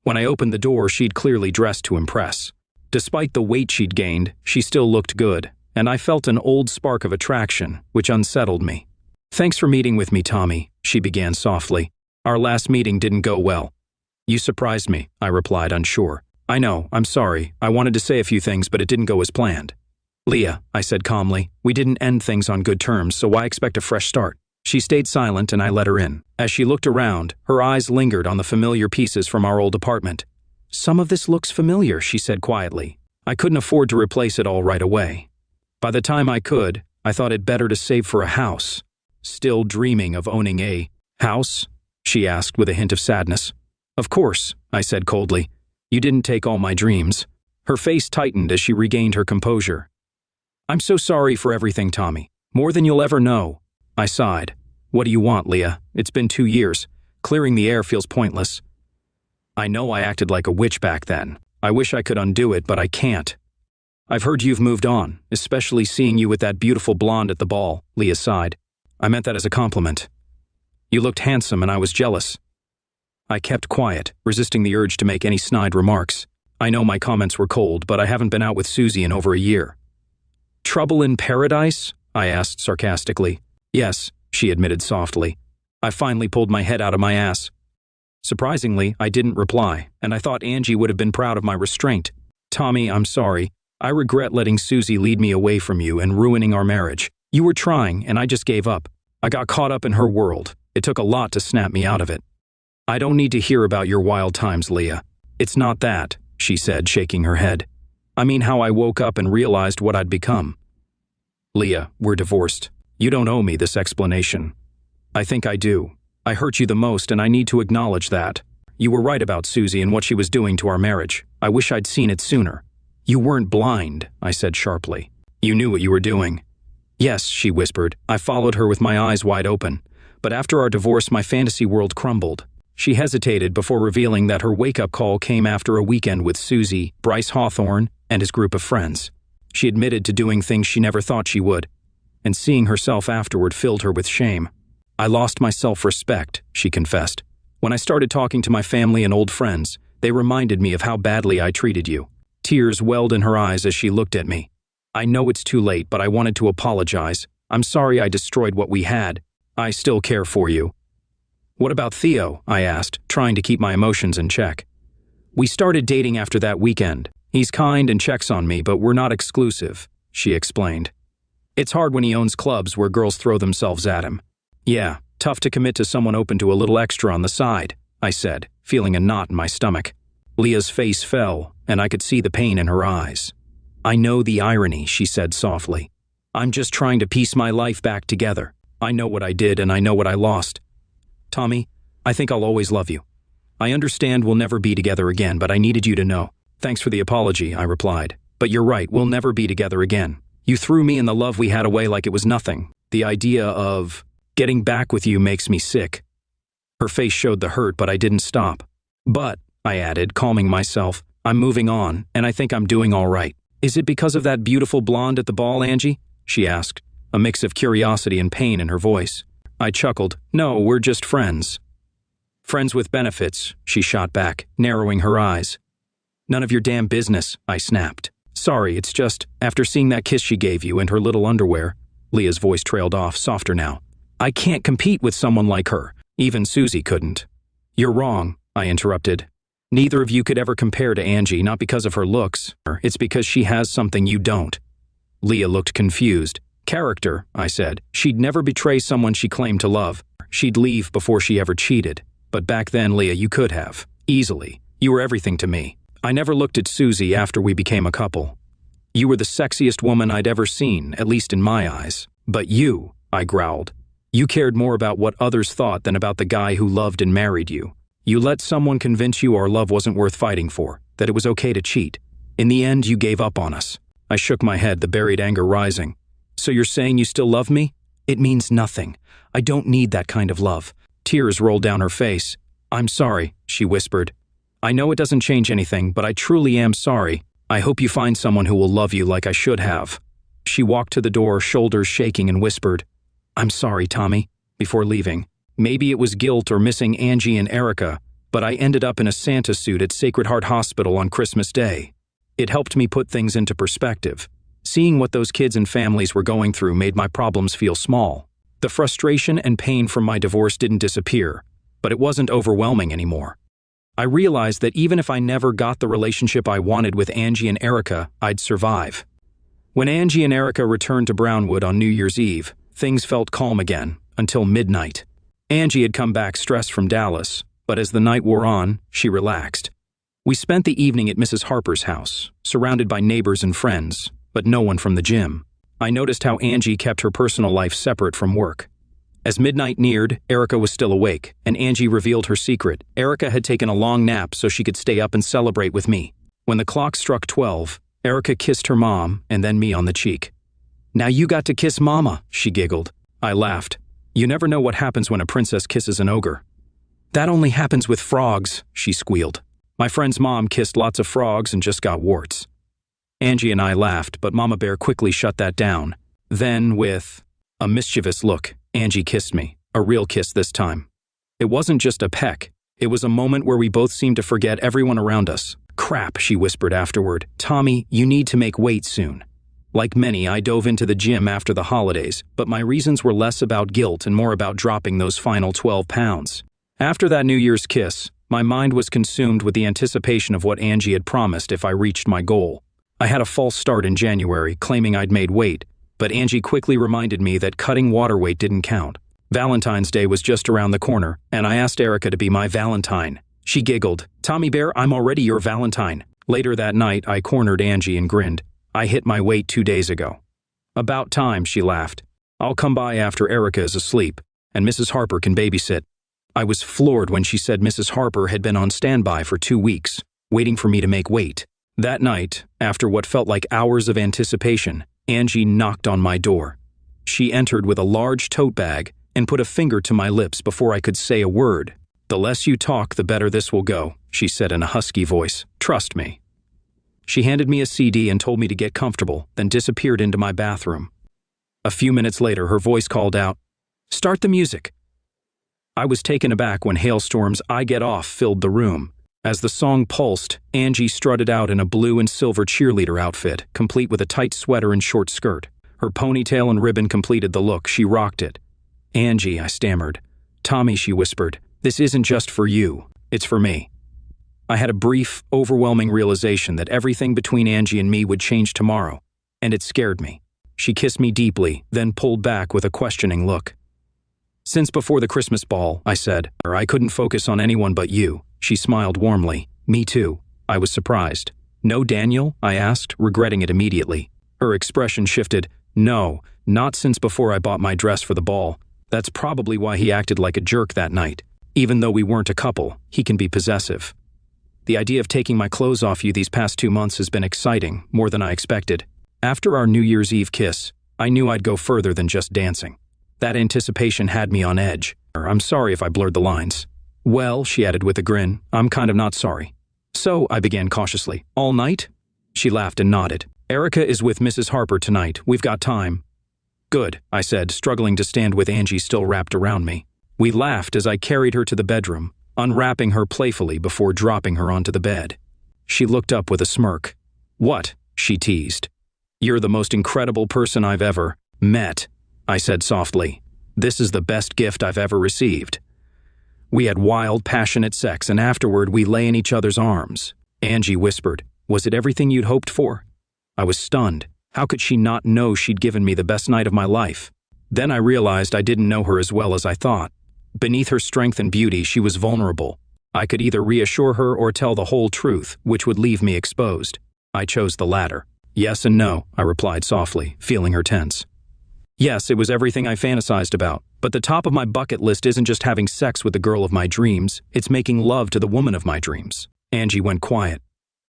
When I opened the door, she'd clearly dressed to impress. Despite the weight she'd gained, she still looked good, and I felt an old spark of attraction, which unsettled me. "Thanks for meeting with me, Tommy," she began softly. "Our last meeting didn't go well." "You surprised me," I replied, unsure. "I know, I'm sorry. I wanted to say a few things, but it didn't go as planned." "Leah," I said calmly, "we didn't end things on good terms, so why expect a fresh start?" She stayed silent and I let her in. As she looked around, her eyes lingered on the familiar pieces from our old apartment. "Some of this looks familiar," she said quietly. I couldn't afford to replace it all right away. By the time I could, I thought it better to save for a house. "Still dreaming of owning a house?" she asked with a hint of sadness. "Of course," I said coldly. "You didn't take all my dreams." Her face tightened as she regained her composure. "I'm so sorry for everything, Tommy. More than you'll ever know." I sighed. "What do you want, Leah? It's been 2 years. Clearing the air feels pointless." I know I acted like a witch back then. I wish I could undo it, but I can't. I've heard you've moved on, especially seeing you with that beautiful blonde at the ball, Leah sighed. I meant that as a compliment. You looked handsome and I was jealous. I kept quiet, resisting the urge to make any snide remarks. I know my comments were cold, but I haven't been out with Susie in over a year. Trouble in paradise? I asked sarcastically. Yes, she admitted softly. I finally pulled my head out of my ass. Surprisingly, I didn't reply, and I thought Angie would have been proud of my restraint. Tommy, I'm sorry. I regret letting Susie lead me away from you and ruining our marriage. You were trying, and I just gave up. I got caught up in her world. It took a lot to snap me out of it. I don't need to hear about your wild times, Leah. It's not that, she said, shaking her head. I mean how I woke up and realized what I'd become. Leah, we're divorced. You don't owe me this explanation. I think I do. I hurt you the most, and I need to acknowledge that. You were right about Susie and what she was doing to our marriage. I wish I'd seen it sooner. You weren't blind, I said sharply. You knew what you were doing. Yes, she whispered. I followed her with my eyes wide open. But after our divorce, my fantasy world crumbled. She hesitated before revealing that her wake-up call came after a weekend with Susie, Bryce Hawthorne, and his group of friends. She admitted to doing things she never thought she would, and seeing herself afterward filled her with shame. I lost my self-respect, she confessed. When I started talking to my family and old friends, they reminded me of how badly I treated you. Tears welled in her eyes as she looked at me. I know it's too late, but I wanted to apologize. I'm sorry I destroyed what we had. I still care for you. What about Theo? I asked, trying to keep my emotions in check. We started dating after that weekend. He's kind and checks on me, but we're not exclusive, she explained. It's hard when he owns clubs where girls throw themselves at him. Yeah, tough to commit to someone open to a little extra on the side, I said, feeling a knot in my stomach. Leah's face fell, and I could see the pain in her eyes. I know the irony, she said softly. I'm just trying to piece my life back together. I know what I did and I know what I lost. Tommy, I think I'll always love you. I understand we'll never be together again, but I needed you to know. Thanks for the apology, I replied. But you're right, we'll never be together again. You threw me and the love we had away like it was nothing. The idea of getting back with you makes me sick. Her face showed the hurt, but I didn't stop. But, I added, calming myself, I'm moving on, and I think I'm doing all right. Is it because of that beautiful blonde at the ball, Angie? She asked, a mix of curiosity and pain in her voice. I chuckled. No, we're just friends. Friends with benefits, she shot back, narrowing her eyes. None of your damn business, I snapped. Sorry, it's just, after seeing that kiss she gave you and her little underwear, Leah's voice trailed off, softer now. I can't compete with someone like her. Even Susie couldn't. You're wrong, I interrupted. Neither of you could ever compare to Angie, not because of her looks. It's because she has something you don't. Leah looked confused. Character, I said. She'd never betray someone she claimed to love. She'd leave before she ever cheated. But back then, Leah, you could have. Easily. You were everything to me. I never looked at Susie after we became a couple. You were the sexiest woman I'd ever seen, at least in my eyes. But you, I growled. You cared more about what others thought than about the guy who loved and married you. You let someone convince you our love wasn't worth fighting for, that it was okay to cheat. In the end, you gave up on us. I shook my head, the buried anger rising. So you're saying you still love me? It means nothing. I don't need that kind of love. Tears rolled down her face. I'm sorry, she whispered. I know it doesn't change anything, but I truly am sorry. I hope you find someone who will love you like I should have. She walked to the door, shoulders shaking, and whispered, I'm sorry, Tommy, before leaving. Maybe it was guilt or missing Angie and Erica, but I ended up in a Santa suit at Sacred Heart Hospital on Christmas Day. It helped me put things into perspective. Seeing what those kids and families were going through made my problems feel small. The frustration and pain from my divorce didn't disappear, but it wasn't overwhelming anymore. I realized that even if I never got the relationship I wanted with Angie and Erica, I'd survive. When Angie and Erica returned to Brownwood on New Year's Eve, things felt calm again, until midnight. Angie had come back stressed from Dallas, but as the night wore on, she relaxed. We spent the evening at Mrs. Harper's house, surrounded by neighbors and friends, but no one from the gym. I noticed how Angie kept her personal life separate from work. As midnight neared, Erica was still awake, and Angie revealed her secret. Erica had taken a long nap so she could stay up and celebrate with me. When the clock struck 12, Erica kissed her mom and then me on the cheek. Now you got to kiss Mama, she giggled. I laughed. You never know what happens when a princess kisses an ogre. That only happens with frogs, she squealed. My friend's mom kissed lots of frogs and just got warts. Angie and I laughed, but Mama Bear quickly shut that down. Then, with a mischievous look, Angie kissed me. A real kiss this time. It wasn't just a peck. It was a moment where we both seemed to forget everyone around us. "Crap," she whispered afterward. "Tommy, you need to make weight soon." Like many, I dove into the gym after the holidays, but my reasons were less about guilt and more about dropping those final 12 pounds. After that New Year's kiss, my mind was consumed with the anticipation of what Angie had promised if I reached my goal. I had a false start in January, claiming I'd made weight, but Angie quickly reminded me that cutting water weight didn't count. Valentine's Day was just around the corner, and I asked Erica to be my Valentine. She giggled. "Tommy Bear, I'm already your Valentine." Later that night, I cornered Angie and grinned. "I hit my weight 2 days ago." "About time," she laughed. "I'll come by after Erica is asleep, and Mrs. Harper can babysit." I was floored when she said Mrs. Harper had been on standby for 2 weeks, waiting for me to make weight. That night, after what felt like hours of anticipation, Angie knocked on my door. She entered with a large tote bag and put a finger to my lips before I could say a word. "The less you talk, the better this will go," she said in a husky voice. "Trust me." She handed me a CD and told me to get comfortable, then disappeared into my bathroom. A few minutes later, her voice called out, "Start the music." I was taken aback when Hailstorm's "I Get Off" filled the room. As the song pulsed, Angie strutted out in a blue and silver cheerleader outfit, complete with a tight sweater and short skirt. Her ponytail and ribbon completed the look. She rocked it. "Angie," I stammered. "Tommy," she whispered, "this isn't just for you. It's for me." I had a brief, overwhelming realization that everything between Angie and me would change tomorrow, and it scared me. She kissed me deeply, then pulled back with a questioning look. "Since before the Christmas ball," I said, "I couldn't focus on anyone but you." She smiled warmly. "Me too." I was surprised. "No Daniel?" I asked, regretting it immediately. Her expression shifted. "No, not since before I bought my dress for the ball. That's probably why he acted like a jerk that night. Even though we weren't a couple, he can be possessive. The idea of taking my clothes off you these past 2 months has been exciting, more than I expected. After our New Year's Eve kiss, I knew I'd go further than just dancing. That anticipation had me on edge. I'm sorry if I blurred the lines." "Well," she added with a grin, "I'm kind of not sorry." "So," I began cautiously, "all night?" She laughed and nodded. "Erica is with Mrs. Harper tonight. We've got time." "Good," I said, struggling to stand with Angie still wrapped around me. We laughed as I carried her to the bedroom, unwrapping her playfully before dropping her onto the bed. She looked up with a smirk. "What?" she teased. "You're the most incredible person I've ever met," I said softly. "This is the best gift I've ever received." We had wild, passionate sex, and afterward we lay in each other's arms. Angie whispered, "Was it everything you'd hoped for?" I was stunned. How could she not know she'd given me the best night of my life? Then I realized I didn't know her as well as I thought. Beneath her strength and beauty, she was vulnerable. I could either reassure her or tell the whole truth, which would leave me exposed. I chose the latter. "Yes and no," I replied softly, feeling her tense. Yes, it was everything I fantasized about, but the top of my bucket list isn't just having sex with the girl of my dreams, it's making love to the woman of my dreams. Angie went quiet.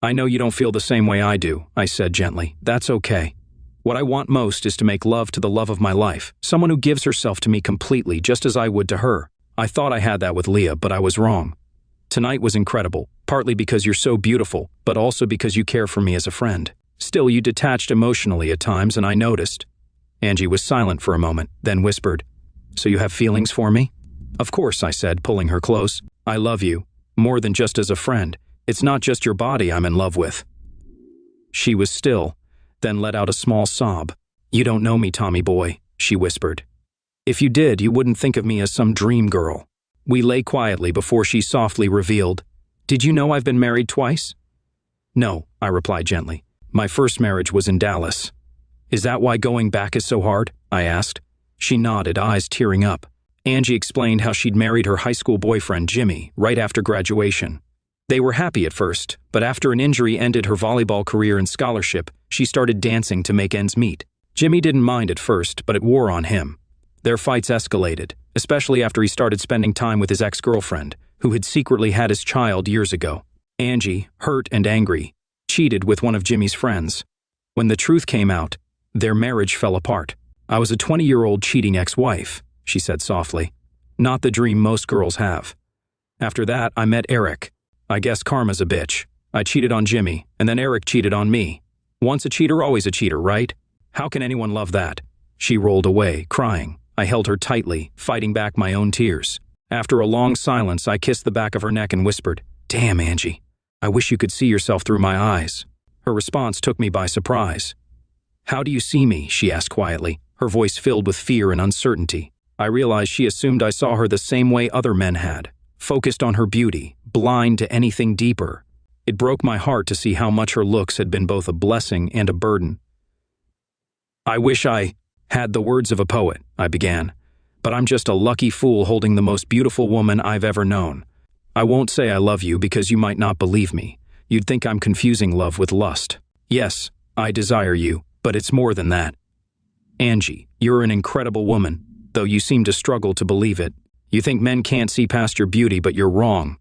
"I know you don't feel the same way I do," I said gently. "That's okay. What I want most is to make love to the love of my life, someone who gives herself to me completely, just as I would to her. I thought I had that with Leah, but I was wrong. Tonight was incredible, partly because you're so beautiful, but also because you care for me as a friend. Still, you detached emotionally at times, and I noticed." Angie was silent for a moment, then whispered, "So you have feelings for me?" "Of course," I said, pulling her close. "I love you, more than just as a friend. It's not just your body I'm in love with." She was still, then let out a small sob. "You don't know me, Tommy boy," she whispered. "If you did, you wouldn't think of me as some dream girl." We lay quietly before she softly revealed, "Did you know I've been married twice?" "No," I replied gently. "My first marriage was in Dallas." "Is that why going back is so hard?" I asked. She nodded, eyes tearing up. Angie explained how she'd married her high school boyfriend, Jimmy, right after graduation. They were happy at first, but after an injury ended her volleyball career and scholarship, she started dancing to make ends meet. Jimmy didn't mind at first, but it wore on him. Their fights escalated, especially after he started spending time with his ex-girlfriend, who had secretly had his child years ago. Angie, hurt and angry, cheated with one of Jimmy's friends. When the truth came out, their marriage fell apart. "I was a 20-year-old cheating ex-wife," she said softly. "Not the dream most girls have. After that, I met Eric. I guess karma's a bitch. I cheated on Jimmy, and then Eric cheated on me. Once a cheater, always a cheater, right? How can anyone love that? She rolled away, crying. I held her tightly, fighting back my own tears. After a long silence, I kissed the back of her neck and whispered, "Damn, Angie. I wish you could see yourself through my eyes." Her response took me by surprise. "How do you see me?" she asked quietly, her voice filled with fear and uncertainty. I realized she assumed I saw her the same way other men had, focused on her beauty, blind to anything deeper. It broke my heart to see how much her looks had been both a blessing and a burden. "I wish I had the words of a poet," I began, "but I'm just a lucky fool holding the most beautiful woman I've ever known. I won't say I love you because you might not believe me. You'd think I'm confusing love with lust. Yes, I desire you, but it's more than that. Angie, you're an incredible woman, though you seem to struggle to believe it. You think men can't see past your beauty, but you're wrong."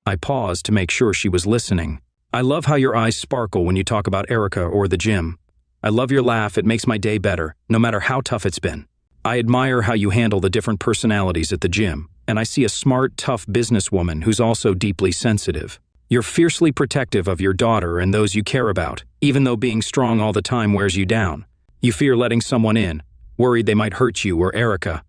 I paused to make sure she was listening. "I love how your eyes sparkle when you talk about Erica or the gym. I love your laugh, it makes my day better, no matter how tough it's been. I admire how you handle the different personalities at the gym, and I see a smart, tough businesswoman who's also deeply sensitive. You're fiercely protective of your daughter and those you care about, even though being strong all the time wears you down. You fear letting someone in, worried they might hurt you or Erica.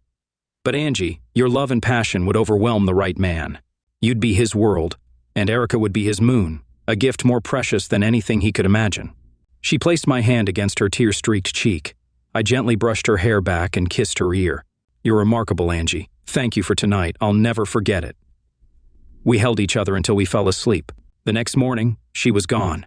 But Angie, your love and passion would overwhelm the right man. You'd be his world, and Erica would be his moon, a gift more precious than anything he could imagine." She placed my hand against her tear-streaked cheek. I gently brushed her hair back and kissed her ear. "You're remarkable, Angie. Thank you for tonight. I'll never forget it." We held each other until we fell asleep. The next morning, she was gone.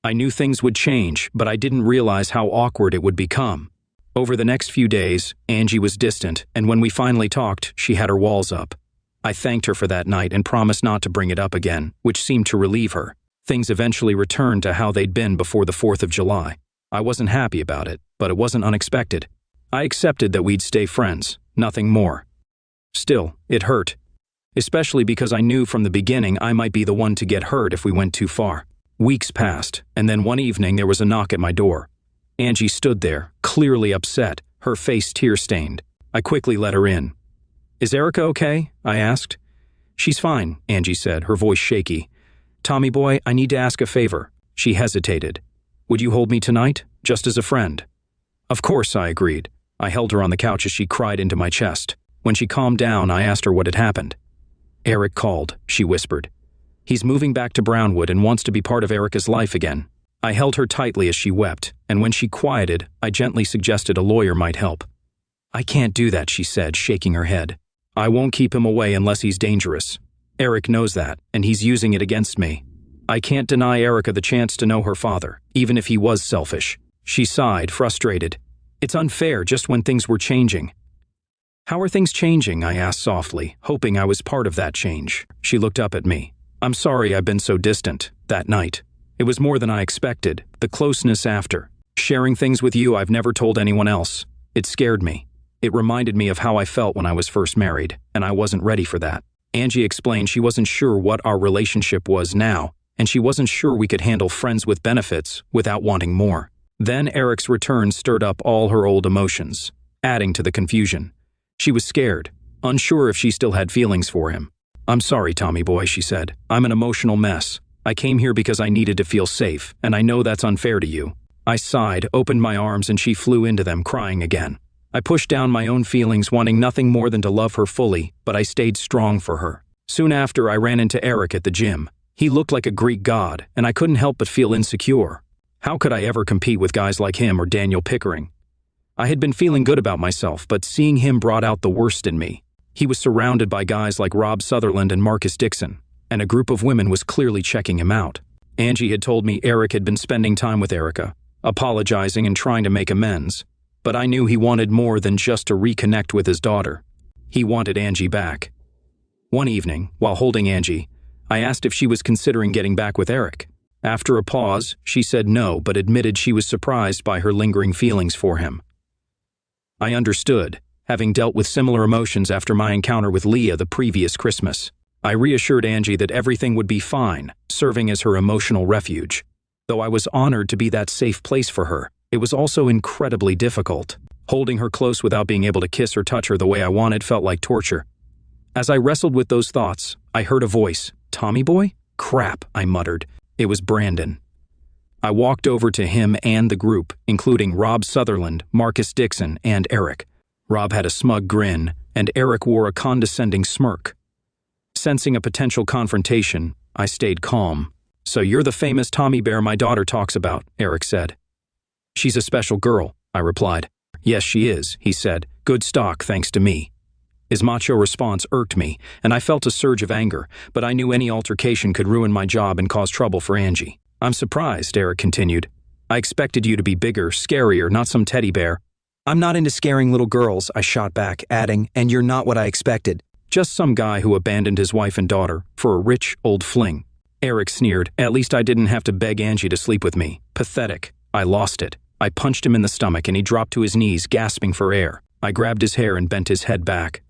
I knew things would change, but I didn't realize how awkward it would become. Over the next few days, Angie was distant, and when we finally talked, she had her walls up. I thanked her for that night and promised not to bring it up again, which seemed to relieve her. Things eventually returned to how they'd been before the 4th of July. I wasn't happy about it, but it wasn't unexpected. I accepted that we'd stay friends, nothing more. Still, it hurt, especially because I knew from the beginning I might be the one to get hurt if we went too far. Weeks passed, and then one evening there was a knock at my door. Angie stood there, clearly upset, her face tear-stained. I quickly let her in. "Is Erica okay?" I asked. "She's fine," Angie said, her voice shaky. "Tommy boy, I need to ask a favor." She hesitated. "Would you hold me tonight, just as a friend?" "Of course," I agreed. I held her on the couch as she cried into my chest. When she calmed down, I asked her what had happened. "Eric called," she whispered. "He's moving back to Brownwood and wants to be part of Erica's life again." I held her tightly as she wept, and when she quieted, I gently suggested a lawyer might help. "I can't do that," she said, shaking her head. "I won't keep him away unless he's dangerous. Eric knows that, and he's using it against me. I can't deny Erica the chance to know her father, even if he was selfish." She sighed, frustrated. "It's unfair just when things were changing." "How are things changing?" I asked softly, hoping I was part of that change. She looked up at me. "I'm sorry I've been so distant, that night. It was more than I expected, the closeness after. Sharing things with you I've never told anyone else. It scared me. It reminded me of how I felt when I was first married, and I wasn't ready for that." Angie explained she wasn't sure what our relationship was now, and she wasn't sure we could handle friends with benefits without wanting more. Then Eric's return stirred up all her old emotions, adding to the confusion. She was scared, unsure if she still had feelings for him. "I'm sorry, Tommy boy," she said. "I'm an emotional mess. I came here because I needed to feel safe, and I know that's unfair to you." I sighed, opened my arms, and she flew into them, crying again. I pushed down my own feelings, wanting nothing more than to love her fully, but I stayed strong for her. Soon after, I ran into Eric at the gym. He looked like a Greek god, and I couldn't help but feel insecure. How could I ever compete with guys like him or Daniel Pickering? I had been feeling good about myself, but seeing him brought out the worst in me. He was surrounded by guys like Rob Sutherland and Marcus Dixon, and a group of women was clearly checking him out. Angie had told me Eric had been spending time with Erica, apologizing and trying to make amends. But I knew he wanted more than just to reconnect with his daughter. He wanted Angie back. One evening, while holding Angie, I asked if she was considering getting back with Eric. After a pause, she said no, but admitted she was surprised by her lingering feelings for him. I understood, having dealt with similar emotions after my encounter with Leah the previous Christmas. I reassured Angie that everything would be fine, serving as her emotional refuge. Though I was honored to be that safe place for her, it was also incredibly difficult. Holding her close without being able to kiss or touch her the way I wanted felt like torture. As I wrestled with those thoughts, I heard a voice. "Tommy boy?" "Crap," I muttered. It was Brandon. I walked over to him and the group, including Rob Sutherland, Marcus Dixon, and Eric. Rob had a smug grin, and Eric wore a condescending smirk. Sensing a potential confrontation, I stayed calm. "So you're the famous Tommy Bear my daughter talks about," Eric said. "She's a special girl," I replied. "Yes, she is," he said. "Good stock, thanks to me." His macho response irked me, and I felt a surge of anger, but I knew any altercation could ruin my job and cause trouble for Angie. "I'm surprised," Eric continued. "I expected you to be bigger, scarier, not some teddy bear." "I'm not into scaring little girls," I shot back, adding, "and you're not what I expected." "Just some guy who abandoned his wife and daughter for a rich, old fling." Eric sneered. "At least I didn't have to beg Angie to sleep with me. Pathetic." I lost it. I punched him in the stomach and he dropped to his knees, gasping for air. I grabbed his hair and bent his head back.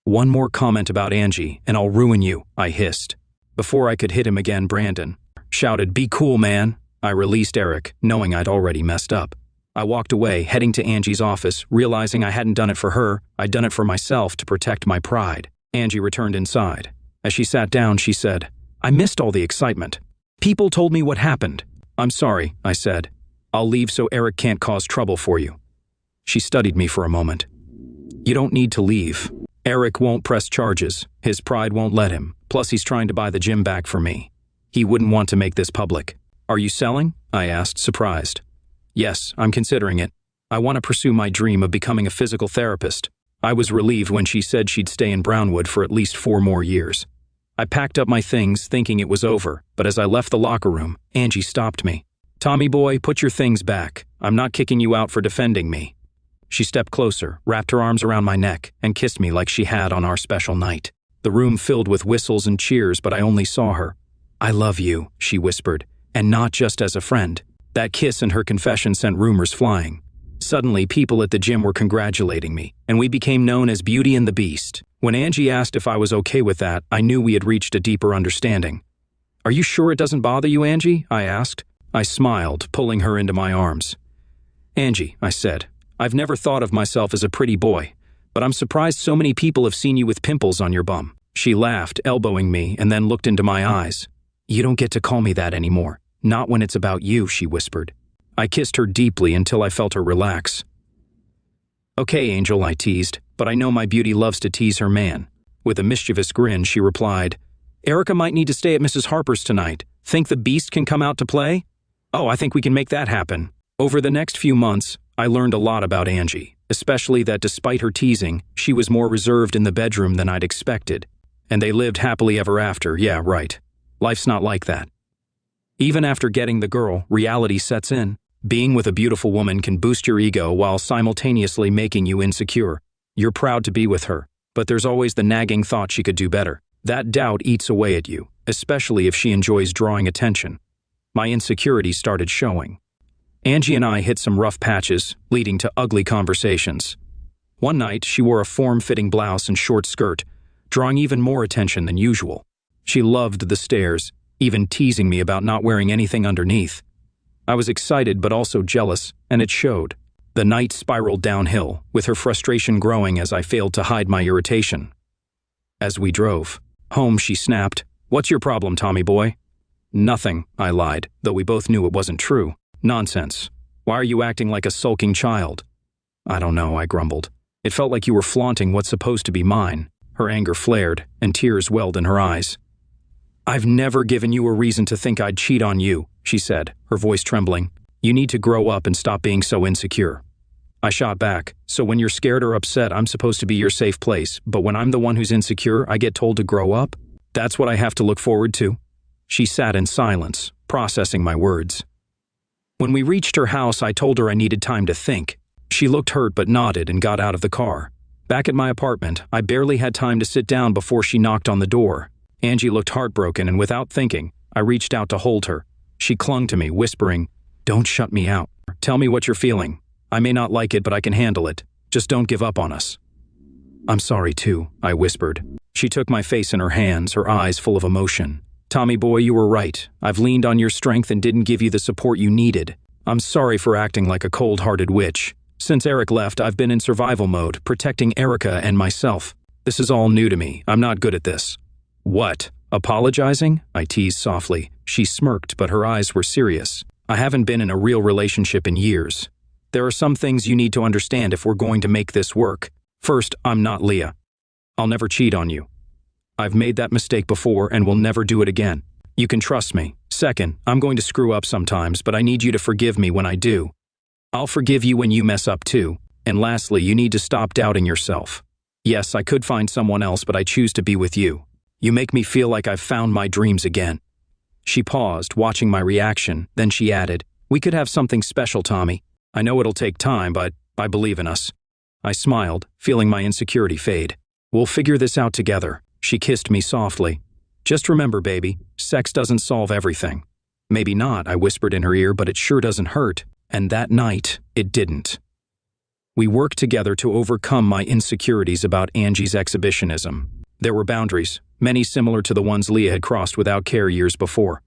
"One more comment about Angie, and I'll ruin you," I hissed. Before I could hit him again, Brandon shouted, "Be cool, man." I released Eric, knowing I'd already messed up. I walked away, heading to Angie's office, realizing I hadn't done it for her, I'd done it for myself to protect my pride. Angie returned inside. As she sat down, she said, "I missed all the excitement. People told me what happened." "I'm sorry," I said. "I'll leave so Eric can't cause trouble for you." She studied me for a moment. "You don't need to leave. Eric won't press charges. His pride won't let him. Plus, he's trying to buy the gym back for me. He wouldn't want to make this public." "Are you selling?" I asked, surprised. "Yes, I'm considering it. I want to pursue my dream of becoming a physical therapist." I was relieved when she said she'd stay in Brownwood for at least 4 more years. I packed up my things, thinking it was over, but as I left the locker room, Angie stopped me. "Tommy boy, put your things back. I'm not kicking you out for defending me." She stepped closer, wrapped her arms around my neck, and kissed me like she had on our special night. The room filled with whistles and cheers, but I only saw her. "I love you," she whispered, "and not just as a friend." That kiss and her confession sent rumors flying. Suddenly, people at the gym were congratulating me, and we became known as Beauty and the Beast. When Angie asked if I was okay with that, I knew we had reached a deeper understanding. "Are you sure it doesn't bother you, Angie?" I asked. I smiled, pulling her into my arms. "Angie," I said, "I've never thought of myself as a pretty boy, but I'm surprised so many people have seen you with pimples on your bum." She laughed, elbowing me, and then looked into my eyes. "You don't get to call me that anymore. Not when it's about you," she whispered. I kissed her deeply until I felt her relax. "Okay, Angel," I teased, "but I know my beauty loves to tease her man." With a mischievous grin, she replied, "Erica might need to stay at Mrs. Harper's tonight. Think the Beast can come out to play?" "Oh, I think we can make that happen." Over the next few months, I learned a lot about Angie, especially that despite her teasing, she was more reserved in the bedroom than I'd expected. And they lived happily ever after, yeah, right. Life's not like that. Even after getting the girl, reality sets in. Being with a beautiful woman can boost your ego while simultaneously making you insecure. You're proud to be with her, but there's always the nagging thought she could do better. That doubt eats away at you, especially if she enjoys drawing attention. My insecurities started showing. Angie and I hit some rough patches, leading to ugly conversations. One night, she wore a form-fitting blouse and short skirt, drawing even more attention than usual. She loved the stares, even teasing me about not wearing anything underneath. I was excited but also jealous, and it showed. The night spiraled downhill, with her frustration growing as I failed to hide my irritation. As we drove home, she snapped, "What's your problem, Tommy boy?" "Nothing," I lied, though we both knew it wasn't true. "Nonsense. Why are you acting like a sulking child?" "I don't know," I grumbled. "It felt like you were flaunting what's supposed to be mine." Her anger flared, and tears welled in her eyes. "I've never given you a reason to think I'd cheat on you," she said, her voice trembling. "You need to grow up and stop being so insecure." I shot back, "So when you're scared or upset, I'm supposed to be your safe place, but when I'm the one who's insecure, I get told to grow up? That's what I have to look forward to?" She sat in silence, processing my words. When we reached her house, I told her I needed time to think. She looked hurt but nodded and got out of the car. Back at my apartment, I barely had time to sit down before she knocked on the door. Angie looked heartbroken, and without thinking, I reached out to hold her. She clung to me, whispering, "Don't shut me out. Tell me what you're feeling. I may not like it, but I can handle it. Just don't give up on us." "I'm sorry too," I whispered. She took my face in her hands, her eyes full of emotion. "Tommy boy, you were right. I've leaned on your strength and didn't give you the support you needed. I'm sorry for acting like a cold-hearted witch. Since Eric left, I've been in survival mode, protecting Erica and myself. This is all new to me. I'm not good at this." "What? Apologizing?" I teased softly. She smirked, but her eyes were serious. I haven't been in a real relationship in years. There are some things you need to understand if we're going to make this work. First, I'm not Leah. I'll never cheat on you. I've made that mistake before and will never do it again. You can trust me. Second, I'm going to screw up sometimes, but I need you to forgive me when I do. I'll forgive you when you mess up too. And lastly, you need to stop doubting yourself. Yes, I could find someone else, but I choose to be with you. You make me feel like I've found my dreams again. She paused, watching my reaction, then she added, "We could have something special, Tommy. I know it'll take time, but I believe in us." I smiled, feeling my insecurity fade. "We'll figure this out together." She kissed me softly. "Just remember, baby, sex doesn't solve everything." "Maybe not," I whispered in her ear, "but it sure doesn't hurt." And that night, it didn't. We worked together to overcome my insecurities about Angie's exhibitionism. There were boundaries, many similar to the ones Leah had crossed without care years before.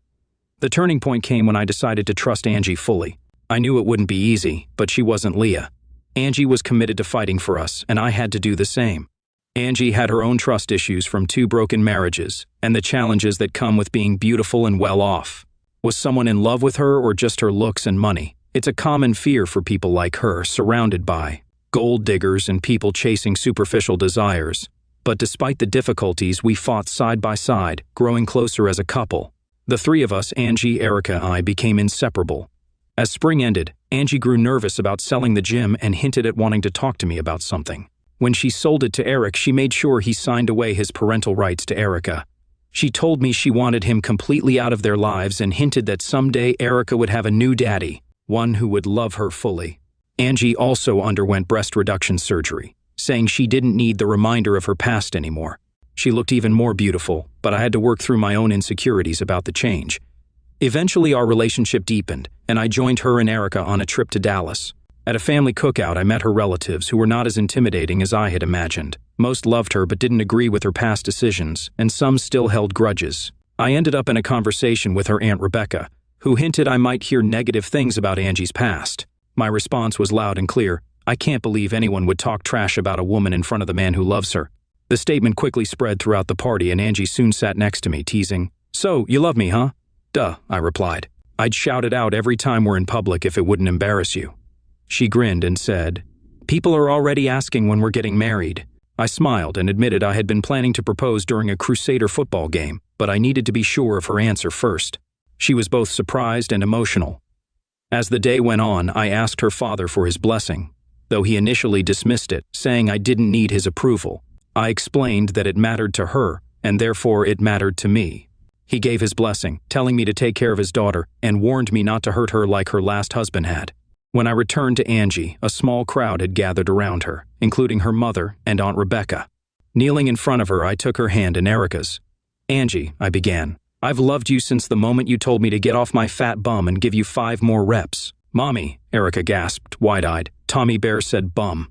The turning point came when I decided to trust Angie fully. I knew it wouldn't be easy, but she wasn't Leah. Angie was committed to fighting for us, and I had to do the same. Angie had her own trust issues from 2 broken marriages, and the challenges that come with being beautiful and well off. Was someone in love with her or just her looks and money? It's a common fear for people like her, surrounded by gold diggers and people chasing superficial desires. But despite the difficulties, we fought side by side, growing closer as a couple. The 3 of us, Angie, Erica, and I, became inseparable. As spring ended, Angie grew nervous about selling the gym and hinted at wanting to talk to me about something. When she sold it to Eric, she made sure he signed away his parental rights to Erica. She told me she wanted him completely out of their lives and hinted that someday Erica would have a new daddy, one who would love her fully. Angie also underwent breast reduction surgery, saying she didn't need the reminder of her past anymore. She looked even more beautiful, but I had to work through my own insecurities about the change. Eventually, our relationship deepened, and I joined her and Erica on a trip to Dallas. At a family cookout, I met her relatives, who were not as intimidating as I had imagined. Most loved her but didn't agree with her past decisions, and some still held grudges. I ended up in a conversation with her Aunt Rebecca, who hinted I might hear negative things about Angie's past. My response was loud and clear: "I can't believe anyone would talk trash about a woman in front of the man who loves her." The statement quickly spread throughout the party, and Angie soon sat next to me, teasing, "So, you love me, huh?" "Duh," I replied. "I'd shout it out every time we're in public if it wouldn't embarrass you." She grinned and said, "People are already asking when we're getting married." I smiled and admitted I had been planning to propose during a Crusader football game, but I needed to be sure of her answer first. She was both surprised and emotional. As the day went on, I asked her father for his blessing, though he initially dismissed it, saying I didn't need his approval. I explained that it mattered to her, and therefore it mattered to me. He gave his blessing, telling me to take care of his daughter, and warned me not to hurt her like her last husband had. When I returned to Angie, a small crowd had gathered around her, including her mother and Aunt Rebecca. Kneeling in front of her, I took her hand in Erica's. "Angie," I began, "I've loved you since the moment you told me to get off my fat bum and give you 5 more reps." "Mommy," Erica gasped, wide-eyed. Tommy Bear said bum.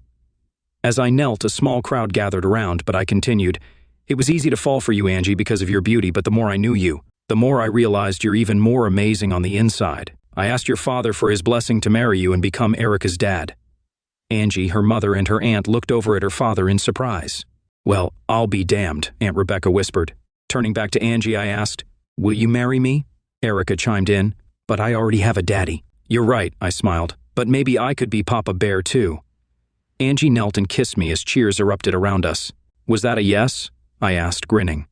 As I knelt, a small crowd gathered around, but I continued, "It was easy to fall for you, Angie, because of your beauty, but the more I knew you, the more I realized you're even more amazing on the inside. I asked your father for his blessing to marry you and become Erica's dad." Angie, her mother, and her aunt looked over at her father in surprise. "Well, I'll be damned," Aunt Rebecca whispered. Turning back to Angie, I asked, "Will you marry me?" Erica chimed in, "But I already have a daddy." "You're right," I smiled, "but maybe I could be Papa Bear too." Angie knelt and kissed me as cheers erupted around us. "Was that a yes?" I asked, grinning.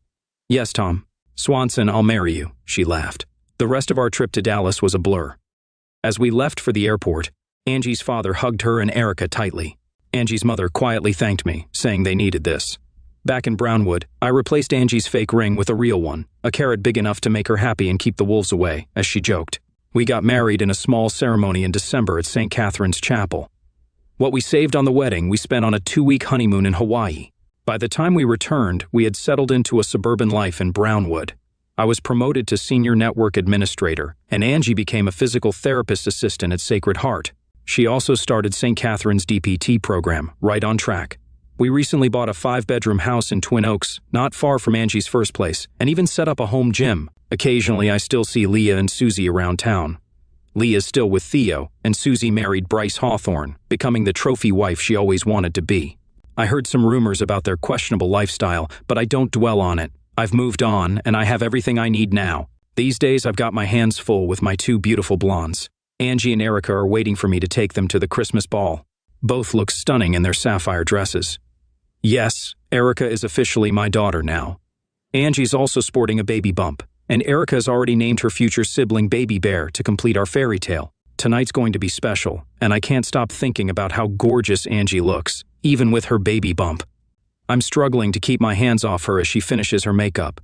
"Yes, Tom. Swanson, I'll marry you," she laughed. The rest of our trip to Dallas was a blur. As we left for the airport, Angie's father hugged her and Erica tightly. Angie's mother quietly thanked me, saying they needed this. Back in Brownwood, I replaced Angie's fake ring with a real one, a carrot big enough to make her happy and keep the wolves away, as she joked. We got married in a small ceremony in December at St. Catherine's Chapel. What we saved on the wedding, we spent on a 2-week honeymoon in Hawaii. By the time we returned, we had settled into a suburban life in Brownwood. I was promoted to senior network administrator, and Angie became a physical therapist assistant at Sacred Heart. She also started St. Catherine's DPT program, right on track. We recently bought a 5-bedroom house in Twin Oaks, not far from Angie's first place, and even set up a home gym. Occasionally, I still see Leah and Susie around town. Leah's still with Theo, and Susie married Bryce Hawthorne, becoming the trophy wife she always wanted to be. I heard some rumors about their questionable lifestyle, but I don't dwell on it. I've moved on, and I have everything I need now. These days I've got my hands full with my two beautiful blondes. Angie and Erica are waiting for me to take them to the Christmas ball. Both look stunning in their sapphire dresses. Yes, Erica is officially my daughter now. Angie's also sporting a baby bump, and Erica has already named her future sibling Baby Bear to complete our fairy tale. Tonight's going to be special, and I can't stop thinking about how gorgeous Angie looks, even with her baby bump. I'm struggling to keep my hands off her as she finishes her makeup.